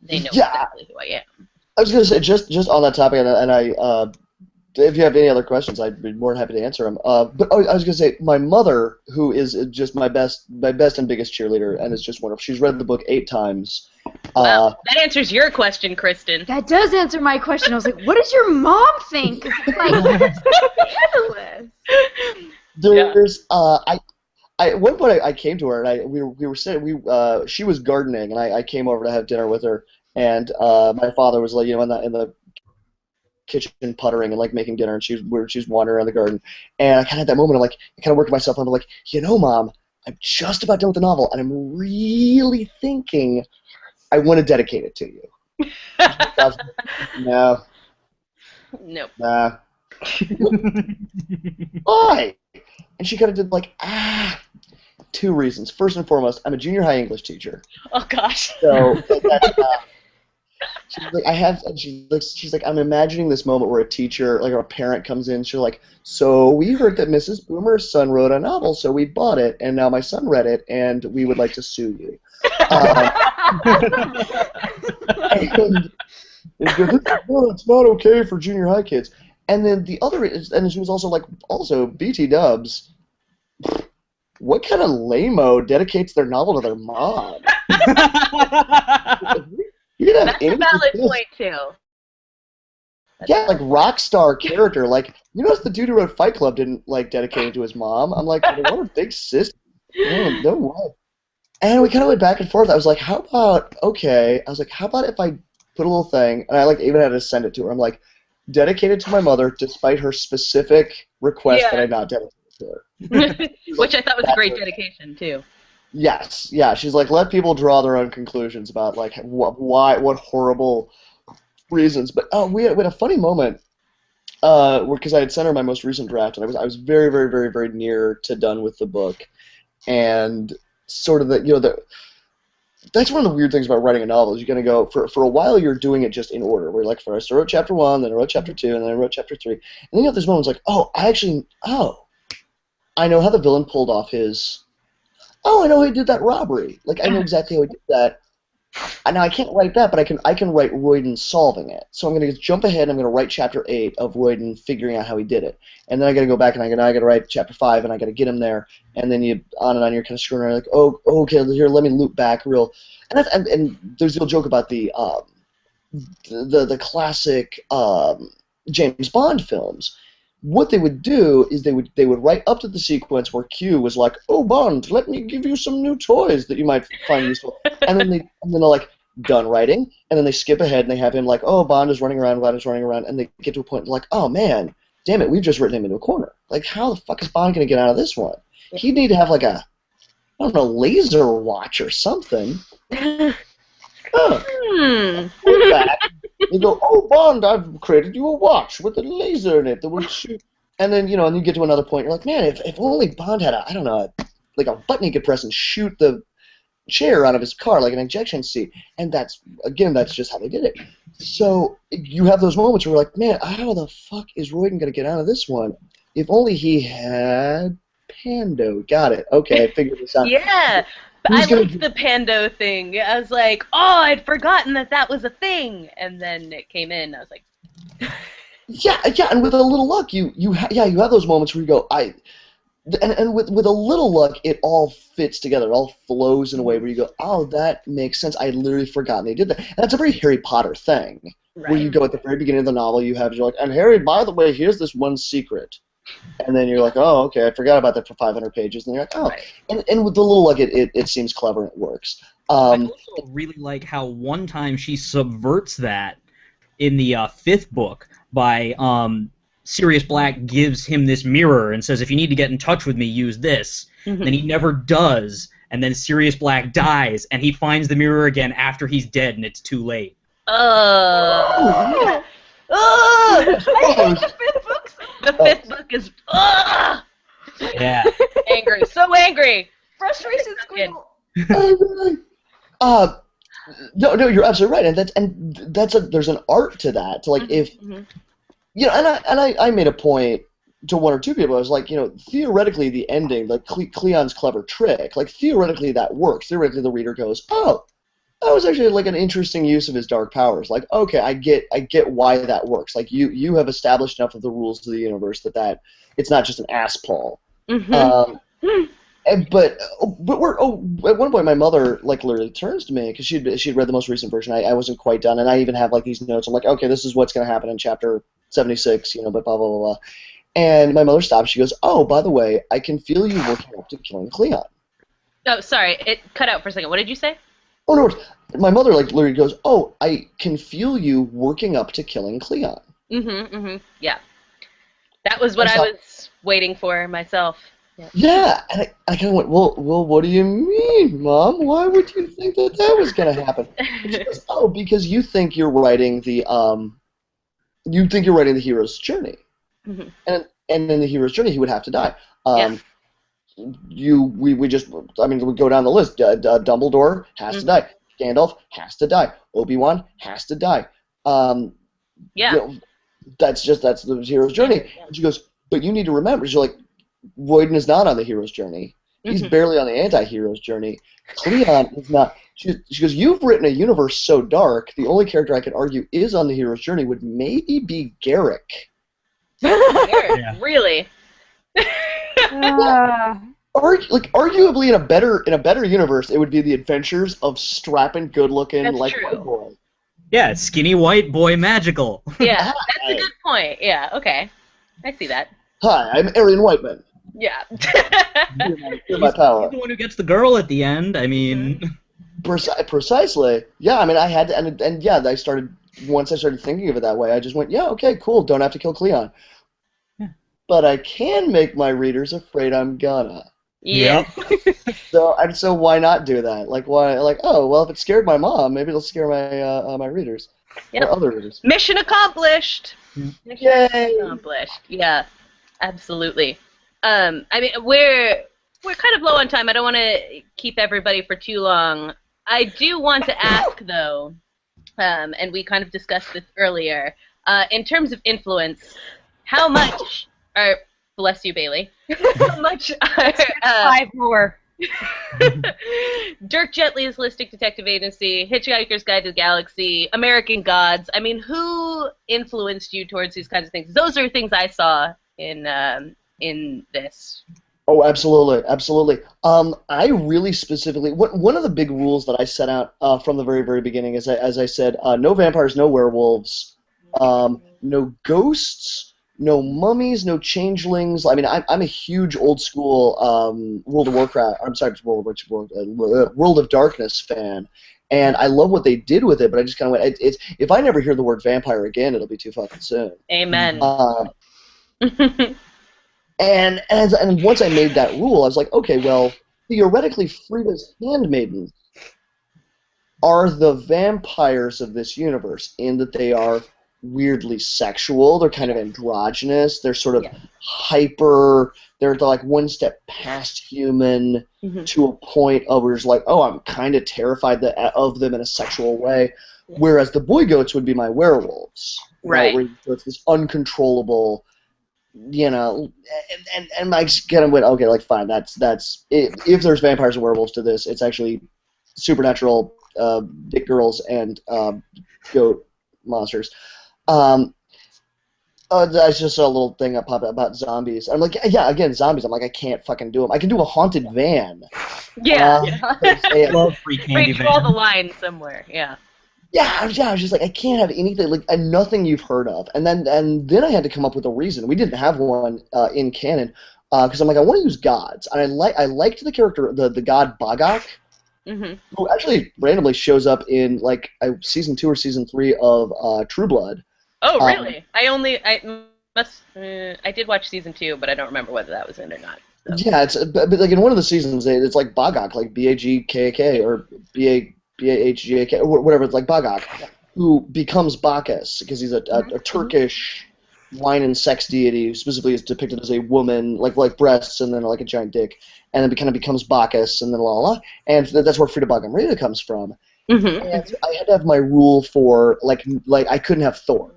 S1: they know exactly who I am.
S5: I was going to say, just on that topic, and I if you have any other questions, I'd be more than happy to answer them. But I was going to say, my mother, who is just my best and biggest cheerleader, and is just wonderful. She's read the book 8 times.
S1: Wow, that answers your question, Kristen.
S3: That does answer my question. I was like, what does your mom think? Like,
S5: there's at one point I came to her and we were sitting she was gardening and I came over to have dinner with her, and my father was like, you know, in the kitchen puttering and like making dinner, and she's wandering around the garden, and I kind of had that moment of like, I kind of working myself up. I'm like, you know, Mom, I'm just about done with the novel, and I'm really thinking I want to dedicate it to you. No.
S1: Nope.
S5: Nah. Why? And she kind of did like, 2 reasons. First and foremost, I'm a junior high English teacher.
S1: Oh gosh.
S5: So she's like, she's like, I'm imagining this moment where a teacher, like, or a parent comes in. She's like, so we heard that Mrs. Boomer's son wrote a novel, so we bought it, and now my son read it, and we would like to sue you. And it's not okay for junior high kids. And then the other is, and she was also like, also BT Dubs, what kind of lame-o dedicates their novel to their mom?
S1: That's a valid point, too.
S5: Yeah, like rock star character. Like, you notice the dude who wrote Fight Club didn't like dedicate it to his mom. I'm like, what a big sister. No way. And we kind of went back and forth. I was like, how about if I put a little thing, and I like even had to send it to her. I'm like, dedicated to my mother, despite her specific request that I not dedicate it to her.
S1: Which I thought was a great dedication too.
S5: Yes, yeah. She's like, let people draw their own conclusions about like what horrible reasons. But we had a funny moment because I had sent her my most recent draft, and I was very, very, very, very near to done with the book, and sort of that's one of the weird things about writing a novel is you're going to go for a while you're doing it just in order. Where like first I wrote chapter 1, then I wrote chapter 2, and then I wrote chapter 3, and then you have this moment like, I know how the villain pulled off his. Oh, I know how he did that robbery. Like I know exactly how he did that. Now I can't write that, but I can write Royden solving it. So I'm going to jump ahead. And I'm going to write chapter 8 of Royden figuring out how he did it, and then I got to go back and I got to write chapter 5, and I got to get him there, and then you on and on. You're kind of screwing around like, oh, okay, here, let me loop back real. And there's the old joke about the classic James Bond films. What they would do is they would write up to the sequence where Q was like, "Oh Bond, let me give you some new toys that you might find useful," and then they're like, done writing, and then they skip ahead and they have him like, "Oh, Bond is running around, and they get to a point like, "Oh man, damn it, we've just written him into a corner. Like, how the fuck is Bond gonna get out of this one? He'd need to have like a, I don't know, laser watch or something." Back. You go, "Oh Bond, I've created you a watch with a laser in it that will shoot." And then and you get to another point. You're like, man, if only Bond had a button he could press and shoot the chair out of his car like an ejection seat. And that's just how they did it. So you have those moments where you're like, man, how the fuck is Royden gonna get out of this one? If only he had Pando. Got it. Okay, I figured this out.
S1: Yeah. I liked the Pando thing. I was like, oh, I'd forgotten that was a thing, and then it came in. I was like,
S5: yeah, and with a little luck, you have those moments where you go, and with a little luck, it all fits together. It all flows in a way where you go, oh, that makes sense. I had literally forgotten they did that. And that's a very Harry Potter thing, where you go at the very beginning of the novel, you're like, and Harry, by the way, here's this one secret. And then you're like, oh, okay, I forgot about that for 500 pages. And you're like, oh. And with the little luck, it seems clever and it works.
S2: I also really like how one time she subverts that in the 5th book by Sirius Black gives him this mirror and says, if you need to get in touch with me, use this. Mm-hmm. Then he never does, and then Sirius Black dies, and he finds the mirror again after he's dead, and it's too late.
S1: I hate the 5th book. The 5th book is
S2: yeah,
S1: angry, so angry.
S3: Frustration squeal.
S5: No, you're absolutely right, and there's an art to that. To like if. You know, and I made a point to one or two people. I was like, you know, theoretically the ending, like Cleon's clever trick, like theoretically that works. Theoretically the reader goes, oh, that was actually like an interesting use of his dark powers. Like, okay, I get why that works. Like you have established enough of the rules of the universe that it's not just an ass pull. But at one point my mother like literally turns to me because she'd read the most recent version. I wasn't quite done, and I even have like these notes. I'm like, okay, this is what's going to happen in chapter 76, you know, but blah blah blah blah. And my mother stops. She goes, oh, by the way, I can feel you working up to killing Cleon.
S1: Oh, sorry, it cut out for a second. What did you say?
S5: Oh no, my mother like literally goes, oh, I can feel you working up to killing Cleon.
S1: Yeah, that was what I was waiting for myself.
S5: Yeah, and I kind of went, well, what do you mean, Mom? Why would you think that was going to happen? And she goes, oh, because you think you're writing the hero's journey, and in the hero's journey he would have to die. We go down the list. Dumbledore has to die. Gandalf has to die. Obi-Wan has to die. You know, that's the hero's journey. And she goes, but you need to remember. She's like, Royden is not on the hero's journey. He's barely on the anti-hero's journey. Cleon is not. She goes, you've written a universe so dark, the only character I could argue is on the hero's journey would maybe be Garrick.
S1: Really?
S5: Arguably in a better universe, it would be the adventures of strapping, good-looking, white boy.
S2: Yeah, skinny white boy magical.
S1: Yeah, that's a good point. Yeah, okay. I see that.
S5: Hi, I'm Arian Whiteman.
S1: Yeah.
S5: Here's my power.
S2: He's the one who gets the girl at the end. I mean,
S5: precisely. Yeah, I mean, I had to, and yeah, once I started thinking of it that way, I just went, yeah, okay, cool. Don't have to kill Cleon. Yeah. But I can make my readers afraid I'm gonna.
S1: Yeah.
S5: So why not do that? Like why? Like if it scared my mom, maybe it'll scare my my readers or other readers.
S1: Mission accomplished.
S5: Yay!
S1: Accomplished. Yeah. Absolutely. I mean, we're kind of low on time. I don't want to keep everybody for too long. I do want to ask, though, and we kind of discussed this earlier, in terms of influence, how much are, bless you, Bailey, how much are...
S4: 5 more.
S1: Dirk Gently's Holistic Detective Agency, Hitchhiker's Guide to the Galaxy, American Gods. I mean, who influenced you towards these kinds of things? Those are things I saw in this.
S5: Oh, absolutely. I really specifically, one of the big rules that I set out from the very, very beginning is, as I said, no vampires, no werewolves, no ghosts, no mummies, no changelings. I mean, I'm a huge old school World of Warcraft. I'm sorry, World of Darkness fan, and I love what they did with it. But I just kind of went, if I never hear the word vampire again, it'll be too fucking soon.
S1: Amen.
S5: And once I made that rule, I was like, okay, well, theoretically, Frida's handmaidens are the vampires of this universe in that they are weirdly sexual. They're kind of androgynous. They're sort of hyper. They're like one step past human to a point of where it's like, oh, I'm kind of terrified of them in a sexual way. Whereas the boy goats would be my werewolves.
S1: Right.
S5: Where it's this uncontrollable, you know, and Mike's kind of went, okay, like fine, that's if there's vampires and werewolves to this, it's actually supernatural dick girls and goat monsters. I just saw a little thing that popped up about zombies. I'm like, yeah, again, zombies. I'm like, I can't fucking do them. I can do a haunted van.
S1: Yeah.
S2: Love free candy
S1: We draw
S2: van.
S1: the line somewhere. Yeah.
S5: Yeah, I was just like, I can't have anything like nothing you've heard of. And then I had to come up with a reason. We didn't have one in canon because I'm like, I want to use gods, and I liked the character, the god Bagak, who actually randomly shows up in like season 2 or season 3 of True Blood.
S1: Oh, really? I did watch season 2, but I don't remember whether that was in or not. So.
S5: Yeah, but like in one of the seasons, it's like Bagak, like Bagkak or Bahgak, or whatever. It's like Bagak, who becomes Bacchus because he's a Turkish wine and sex deity who specifically is depicted as a woman, like breasts and then like a giant dick, and then kind of becomes Bacchus and then la, and that's where Frida Bogomrita comes from. And I had to have my rule for like I couldn't have Thor.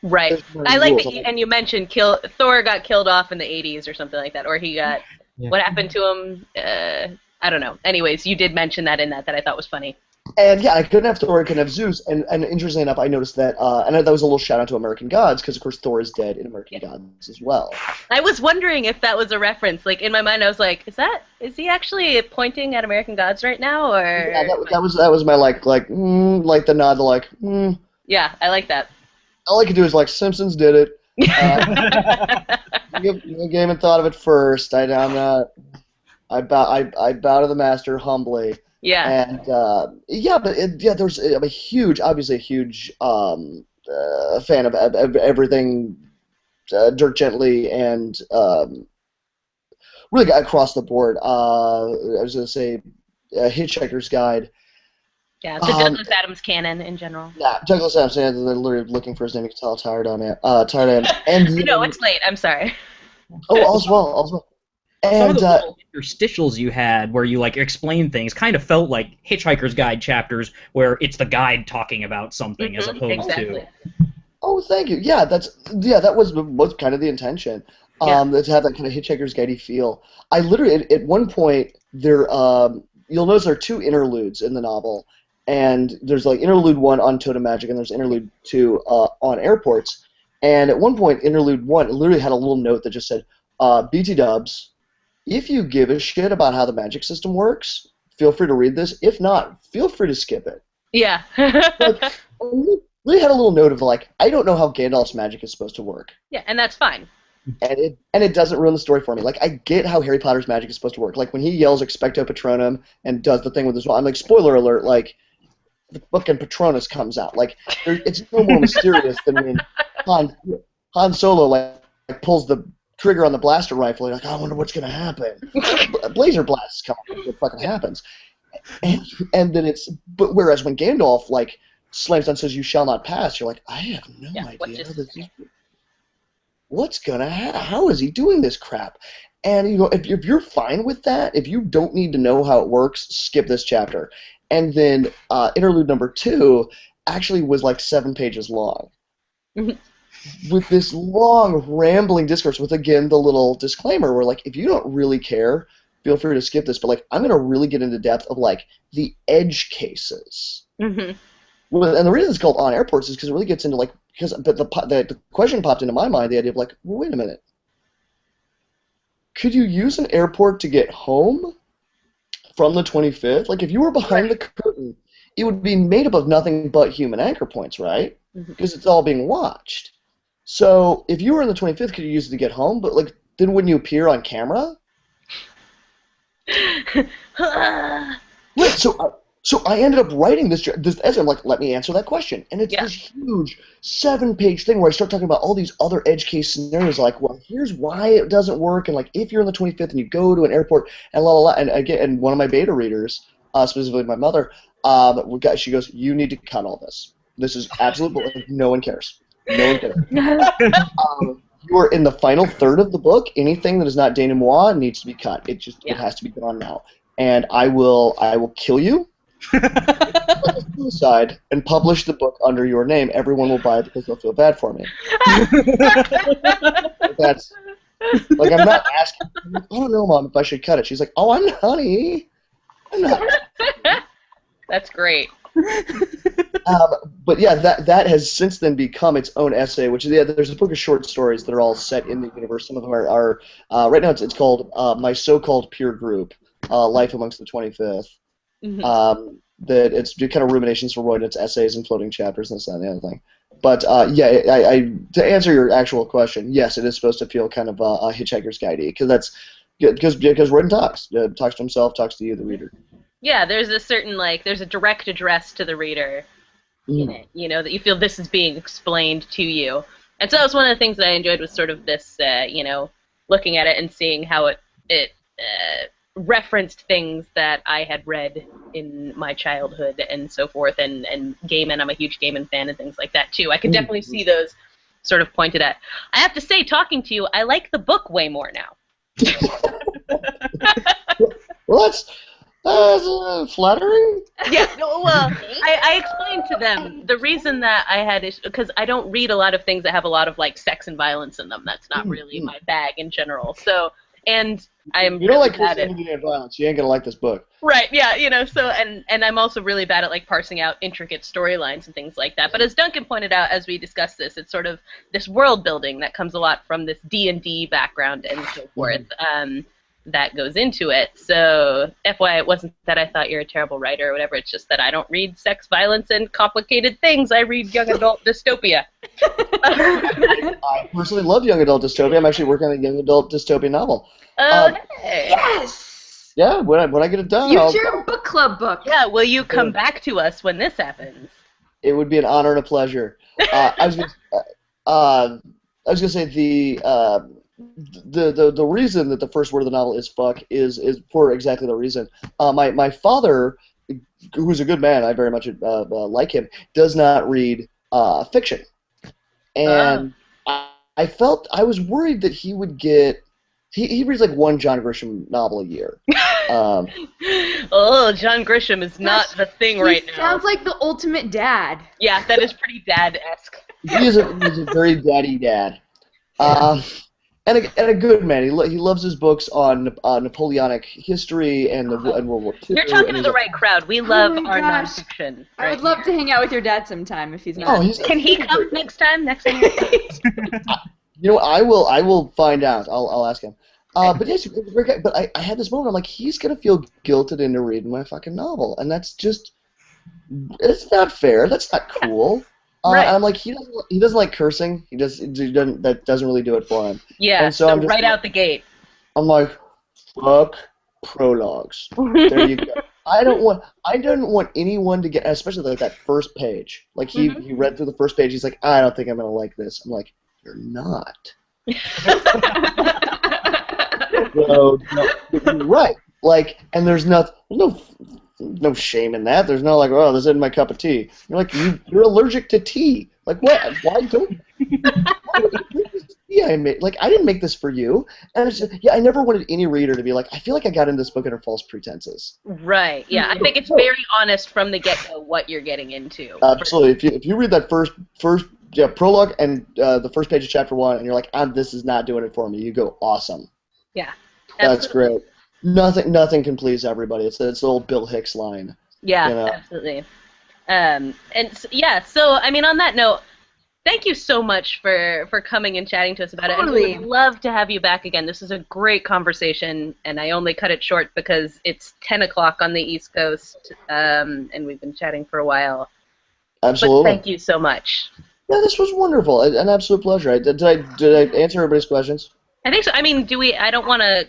S1: Right. I like that, and you mentioned Thor got killed off in the 80s or something like that, or he got what happened to him? I don't know. Anyways, you did mention that in that I thought was funny.
S5: And yeah, I couldn't have Thor, I couldn't have Zeus, and interestingly enough, I noticed that, and that was a little shout out to American Gods because of course Thor is dead in American Gods as well.
S1: I was wondering if that was a reference. Like in my mind, I was like, is he actually pointing at American Gods right now, or?
S5: Yeah, that was my like the nod to like.
S1: Yeah, I like that.
S5: All I could do is like Simpsons did it. You came and thought of it first. I bow to the master humbly.
S1: Yeah.
S5: And there's obviously a huge fan of everything Dirk Gently and really across the board. I was going to say Hitchhiker's Guide.
S1: Yeah, so Douglas Adams canon in general.
S5: Yeah, Douglas Adams. They're literally looking for his name. You can tell how tired I am. And
S1: I know it's late. I'm sorry.
S5: Oh, all's well. And
S2: some of the little interstitials you had where you like explain things kind of felt like Hitchhiker's Guide chapters where it's the guide talking about something as opposed to.
S5: Oh, thank you. Yeah, that was kind of the intention. To have that kind of Hitchhiker's Guide-y feel. I literally at one point there you'll notice there are 2 interludes in the novel. And there's like interlude 1 on Totem Magic, and there's interlude 2 on airports. And at one point, interlude 1 literally had a little note that just said, "BT Dubs, if you give a shit about how the magic system works, feel free to read this. If not, feel free to skip it."
S1: Yeah.
S5: Really had a little note of like, I don't know how Gandalf's magic is supposed to work.
S1: Yeah, and that's fine.
S5: And it doesn't ruin the story for me. Like, I get how Harry Potter's magic is supposed to work. Like when he yells Expecto Patronum and does the thing with his wand, I'm like, spoiler alert, like. The fucking Patronus comes out. Like, it's no more mysterious than when Han Solo like pulls the trigger on the blaster rifle. You're like, I wonder what's gonna happen. Blazer blasts come up. What fucking happens? And then but whereas when Gandalf like slams down and says, "You shall not pass," you're like, I have no idea. What's gonna happen? How is he doing this crap? And you know, if you're fine with that, if you don't need to know how it works, skip this chapter. And then interlude number 2 actually was like 7 pages long. With this long, rambling discourse with, again, the little disclaimer where, like, if you don't really care, feel free to skip this. But, like, I'm going to really get into depth of, like, the edge cases. Well, and the reason it's called On Airports is because it really gets into, like, but the question popped into my mind, the idea of, like, well, wait a minute. Could you use an airport to get home? From the 25th? Like, if you were behind the curtain, it would be made up of nothing but human anchor points, right? Because it's all being watched. So, if you were in the 25th, could you use it to get home? But, like, then wouldn't you appear on camera? Right, so I ended up writing this essay. I'm like, let me answer that question. And it's this huge 7-page thing where I start talking about all these other edge case scenarios, like, well, here's why it doesn't work, and like if you're in the 25th and you go to an airport and la la la, and again, and one of my beta readers, specifically my mother, she goes, you need to cut all this. This is absolute bullshit. No one cares. No one cares. You are in the final third of the book. Anything that is not denouement needs to be cut. It has to be gone now. And I will kill you. suicide and publish the book under your name, everyone will buy it because they'll feel bad for me. That's like I'm not asking. I don't know, Mom, if I should cut it. She's like, "Oh, honey, I'm not."
S1: That's great.
S5: But yeah, that has since then become its own essay. Which is there's a book of short stories that are all set in the universe. Some of them are right now. It's called My So-Called Peer Group, Life Amongst the 25th.
S1: Mm-hmm.
S5: That it's kind of ruminations for Roy, and it's essays and floating chapters and this and the other thing. But yeah, I to answer your actual question, yes, it is supposed to feel kind of a Hitchhiker's Guide-y because Roy talks to himself, talks to you, the reader.
S1: Yeah, there's a certain there's a direct address to the reader in it, that you feel this is being explained to you. And so that was one of the things that I enjoyed was sort of this, looking at it and seeing how it referenced things that I had read in my childhood and so forth, and Gaiman, I'm a huge Gaiman fan and things like that too. I could definitely see those sort of pointed at. I have to say, talking to you, I like the book way more now.
S5: Well, that's flattering.
S1: Yeah, well, I explained to them the reason that I had is because I don't read a lot of things that have a lot of sex and violence in them. That's not really my bag in general. So, and I'm
S5: you don't
S1: really
S5: like
S1: bad at
S5: Christianity and violence. You ain't gonna like this book.
S1: Right, yeah, so and I'm also really bad at parsing out intricate storylines and things like that. But as Duncan pointed out as we discussed this, it's sort of this world building that comes a lot from this D&D background and so forth. That goes into it. So, FYI, it wasn't that I thought you're a terrible writer or whatever. It's just that I don't read sex, violence, and complicated things. I read young adult dystopia.
S5: I personally love young adult dystopia. I'm actually working on a young adult dystopia novel.
S1: Hey.
S3: Yes!
S5: Yeah, when I get it done,
S3: Future book club book.
S1: Yeah, will you come back to us when this happens?
S5: It would be an honor and a pleasure. I was gonna say the reason that the first word of the novel is fuck is for exactly the reason. My father, who's a good man, I very much like him, does not read fiction, and I was worried that he would get. He reads one John Grisham novel a year.
S1: John Grisham is not the thing right now.
S3: Sounds like the ultimate dad.
S1: Yeah, that is pretty dad-esque.
S5: He's a very daddy dad. And a good man. He loves his books on Napoleonic history and World War II.
S1: You're talking to the right crowd. We love our
S3: gosh.
S1: nonfiction.
S3: I would love to hang out with your dad sometime if he's not.
S1: Can he come next time?
S5: You know, I will find out. I'll ask him. But yes, but I had this moment. I'm like, he's gonna feel guilted into reading my fucking novel, and that's just, it's not fair. That's not cool.
S1: Right.
S5: And I'm like, he doesn't like cursing. He doesn't. That doesn't really do it for him.
S1: Yeah.
S5: And so I'm just
S1: right out the gate.
S5: I'm like, fuck prologues. There you go. I don't want anyone to get, especially that first page. He read through the first page. He's like, I don't think I'm gonna like this. I'm like, you're not. No, you're right. And there's no shame in that. There's no oh, this isn't my cup of tea. You're like, you're allergic to tea. What? Why don't? Why would you drink this tea I made? I didn't make this for you. And it's just, I never wanted any reader to be like, I feel like I got into this book under false pretenses.
S1: Right. Yeah, I think it's very honest from the get-go what you're getting into.
S5: Absolutely. If you read that first prologue and the first page of chapter 1, and you're like, this is not doing it for me, you go, awesome.
S1: Yeah.
S5: That's great. Nothing can please everybody. It's the old Bill Hicks line.
S1: Yeah, absolutely. So I mean, on that note, thank you so much for coming and chatting to us about it. And we would love to have you back again. This is a great conversation, and I only cut it short because it's 10 o'clock on the East Coast, and we've been chatting for a while.
S5: Absolutely.
S1: But thank you so much.
S5: Yeah, this was wonderful. An absolute pleasure. Did I answer everybody's questions?
S1: I think so. I mean, I don't want to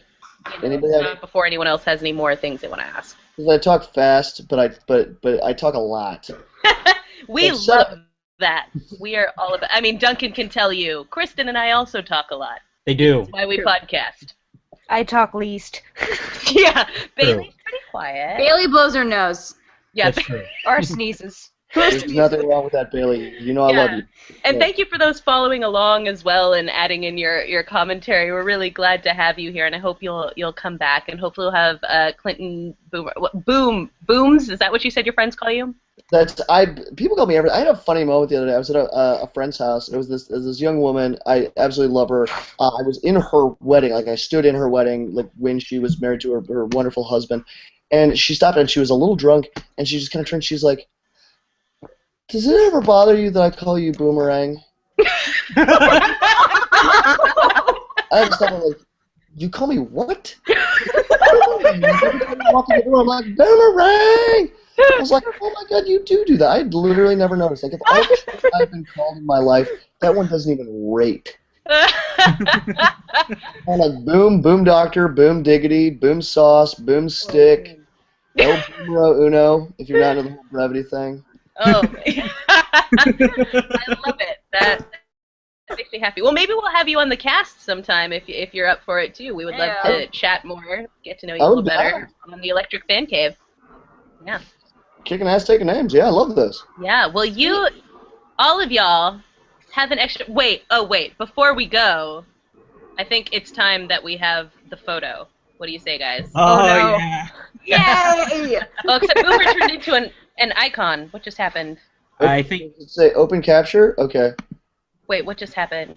S1: before anyone else has any more things they want to ask.
S5: Because I talk fast, but I talk a lot.
S1: We love that. We are all about. I mean, Duncan can tell you. Kristen and I also talk a lot.
S2: They do.
S1: That's why we podcast.
S4: I talk least.
S1: Yeah, Bailey's pretty quiet.
S3: Bailey blows her nose.
S1: Yeah,
S2: that's true.
S4: Or sneezes.
S5: There's nothing wrong with that, Bailey. You know I love you.
S1: And thank you for those following along as well and adding in your commentary. We're really glad to have you here, and I hope you'll come back, and hopefully we'll have Clinton Booms. Is that what you said your friends call you?
S5: People call me everything. I had a funny moment the other day. I was at a friend's house. It was this young woman. I absolutely love her. I was in her wedding. Like, I stood in her wedding, like, when she was married to her wonderful husband. And she stopped, and she was a little drunk, and she just kind of turned. She's like, "Does it ever bother you that I call you Boomerang?" I just thought, like, "You call me what?" I'm like, "Boomerang!" I was like, "Oh my God, you do that." I literally never noticed. Like, of all the shit I've been called in my life, that one doesn't even rate. I'm like, boom doctor, boom diggity, boom sauce, boom stick, el numero uno, if you're not into the whole brevity thing.
S1: Oh, I love it. That makes me happy. Well, maybe we'll have you on the cast sometime if you're up for it too. We would love to chat more, get to know you a little better on the Electric Fan Cave. Yeah.
S5: Kicking ass, taking names. Yeah, I love this.
S1: Yeah. Well, all of y'all, have an extra. Wait. Before we go, I think it's time that we have the photo. What do you say, guys?
S2: Oh,
S4: no.
S2: yeah.
S3: Yay!
S1: Oh, except Boomer turned into an icon. What just happened?
S2: I think.
S5: Does it say open capture? Okay.
S1: Wait, what just happened?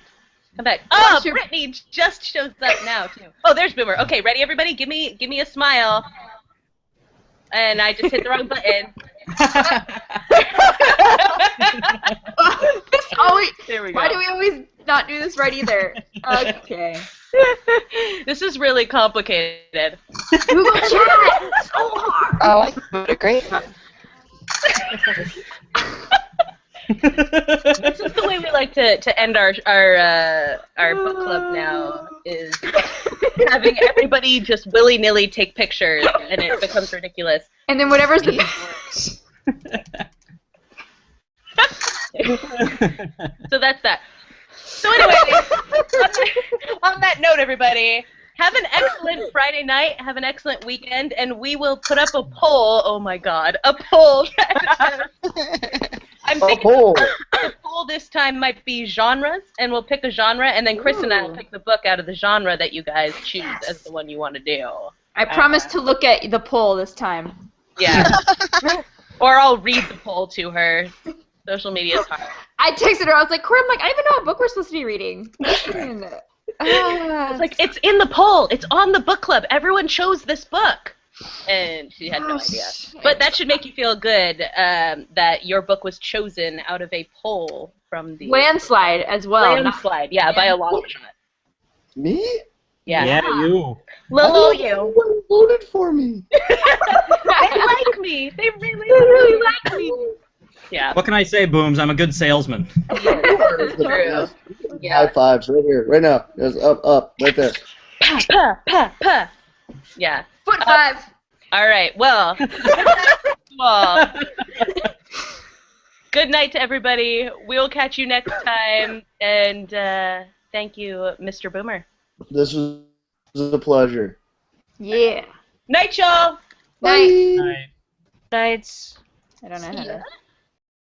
S1: Come back. Oh,
S3: What's your-
S1: Brittany just shows up now too. Oh, there's Boomer. Okay, ready, everybody? Give me a smile. And I just hit the wrong button.
S3: This always.
S1: There we go.
S3: Why do we always not do this right either? Okay.
S1: This is really complicated.
S3: Google Chat. So hard.
S4: Oh, what a great.
S1: This is the way we like to end our book club now, is having everybody just willy-nilly take pictures, and it becomes ridiculous.
S3: And then whatever's the
S1: So that's that. So anyway, on that note, everybody, have an excellent Friday night, have an excellent weekend, and we will put up a poll. Oh my God, a poll. I'm thinking the poll this time might be genres, and we'll pick a genre, and then Chris and I will pick the book out of the genre that you guys choose as the one you want to do.
S3: I promise to look at the poll this time.
S1: Yeah. Or I'll read the poll to her. Social media is hard.
S3: I texted her. I was like, Corey, I don't even know what book we're supposed to be reading.
S1: It's like, it's in the poll. It's on the book club. Everyone chose this book. And she had no idea. But that should make you feel good that your book was chosen out of a poll from the...
S3: Landslide as well.
S1: Landslide, yeah, by a long shot.
S5: Me?
S1: Yeah.
S2: Yeah, you.
S1: Little
S5: No
S1: you.
S5: one voted for me.
S1: They like me. They really like me. Yeah.
S2: What can I say, Booms? I'm a good salesman.
S1: True. Yeah.
S5: High fives right here, right now. There's up, right there.
S1: Pa. Yeah.
S3: Foot five.
S1: All right. Well. Good night to everybody. We'll catch you next time. And thank you, Mr. Boomer.
S5: This was a pleasure.
S3: Yeah.
S1: Night, y'all.
S3: Night.
S2: Night.
S4: Nights.
S3: I don't know how to.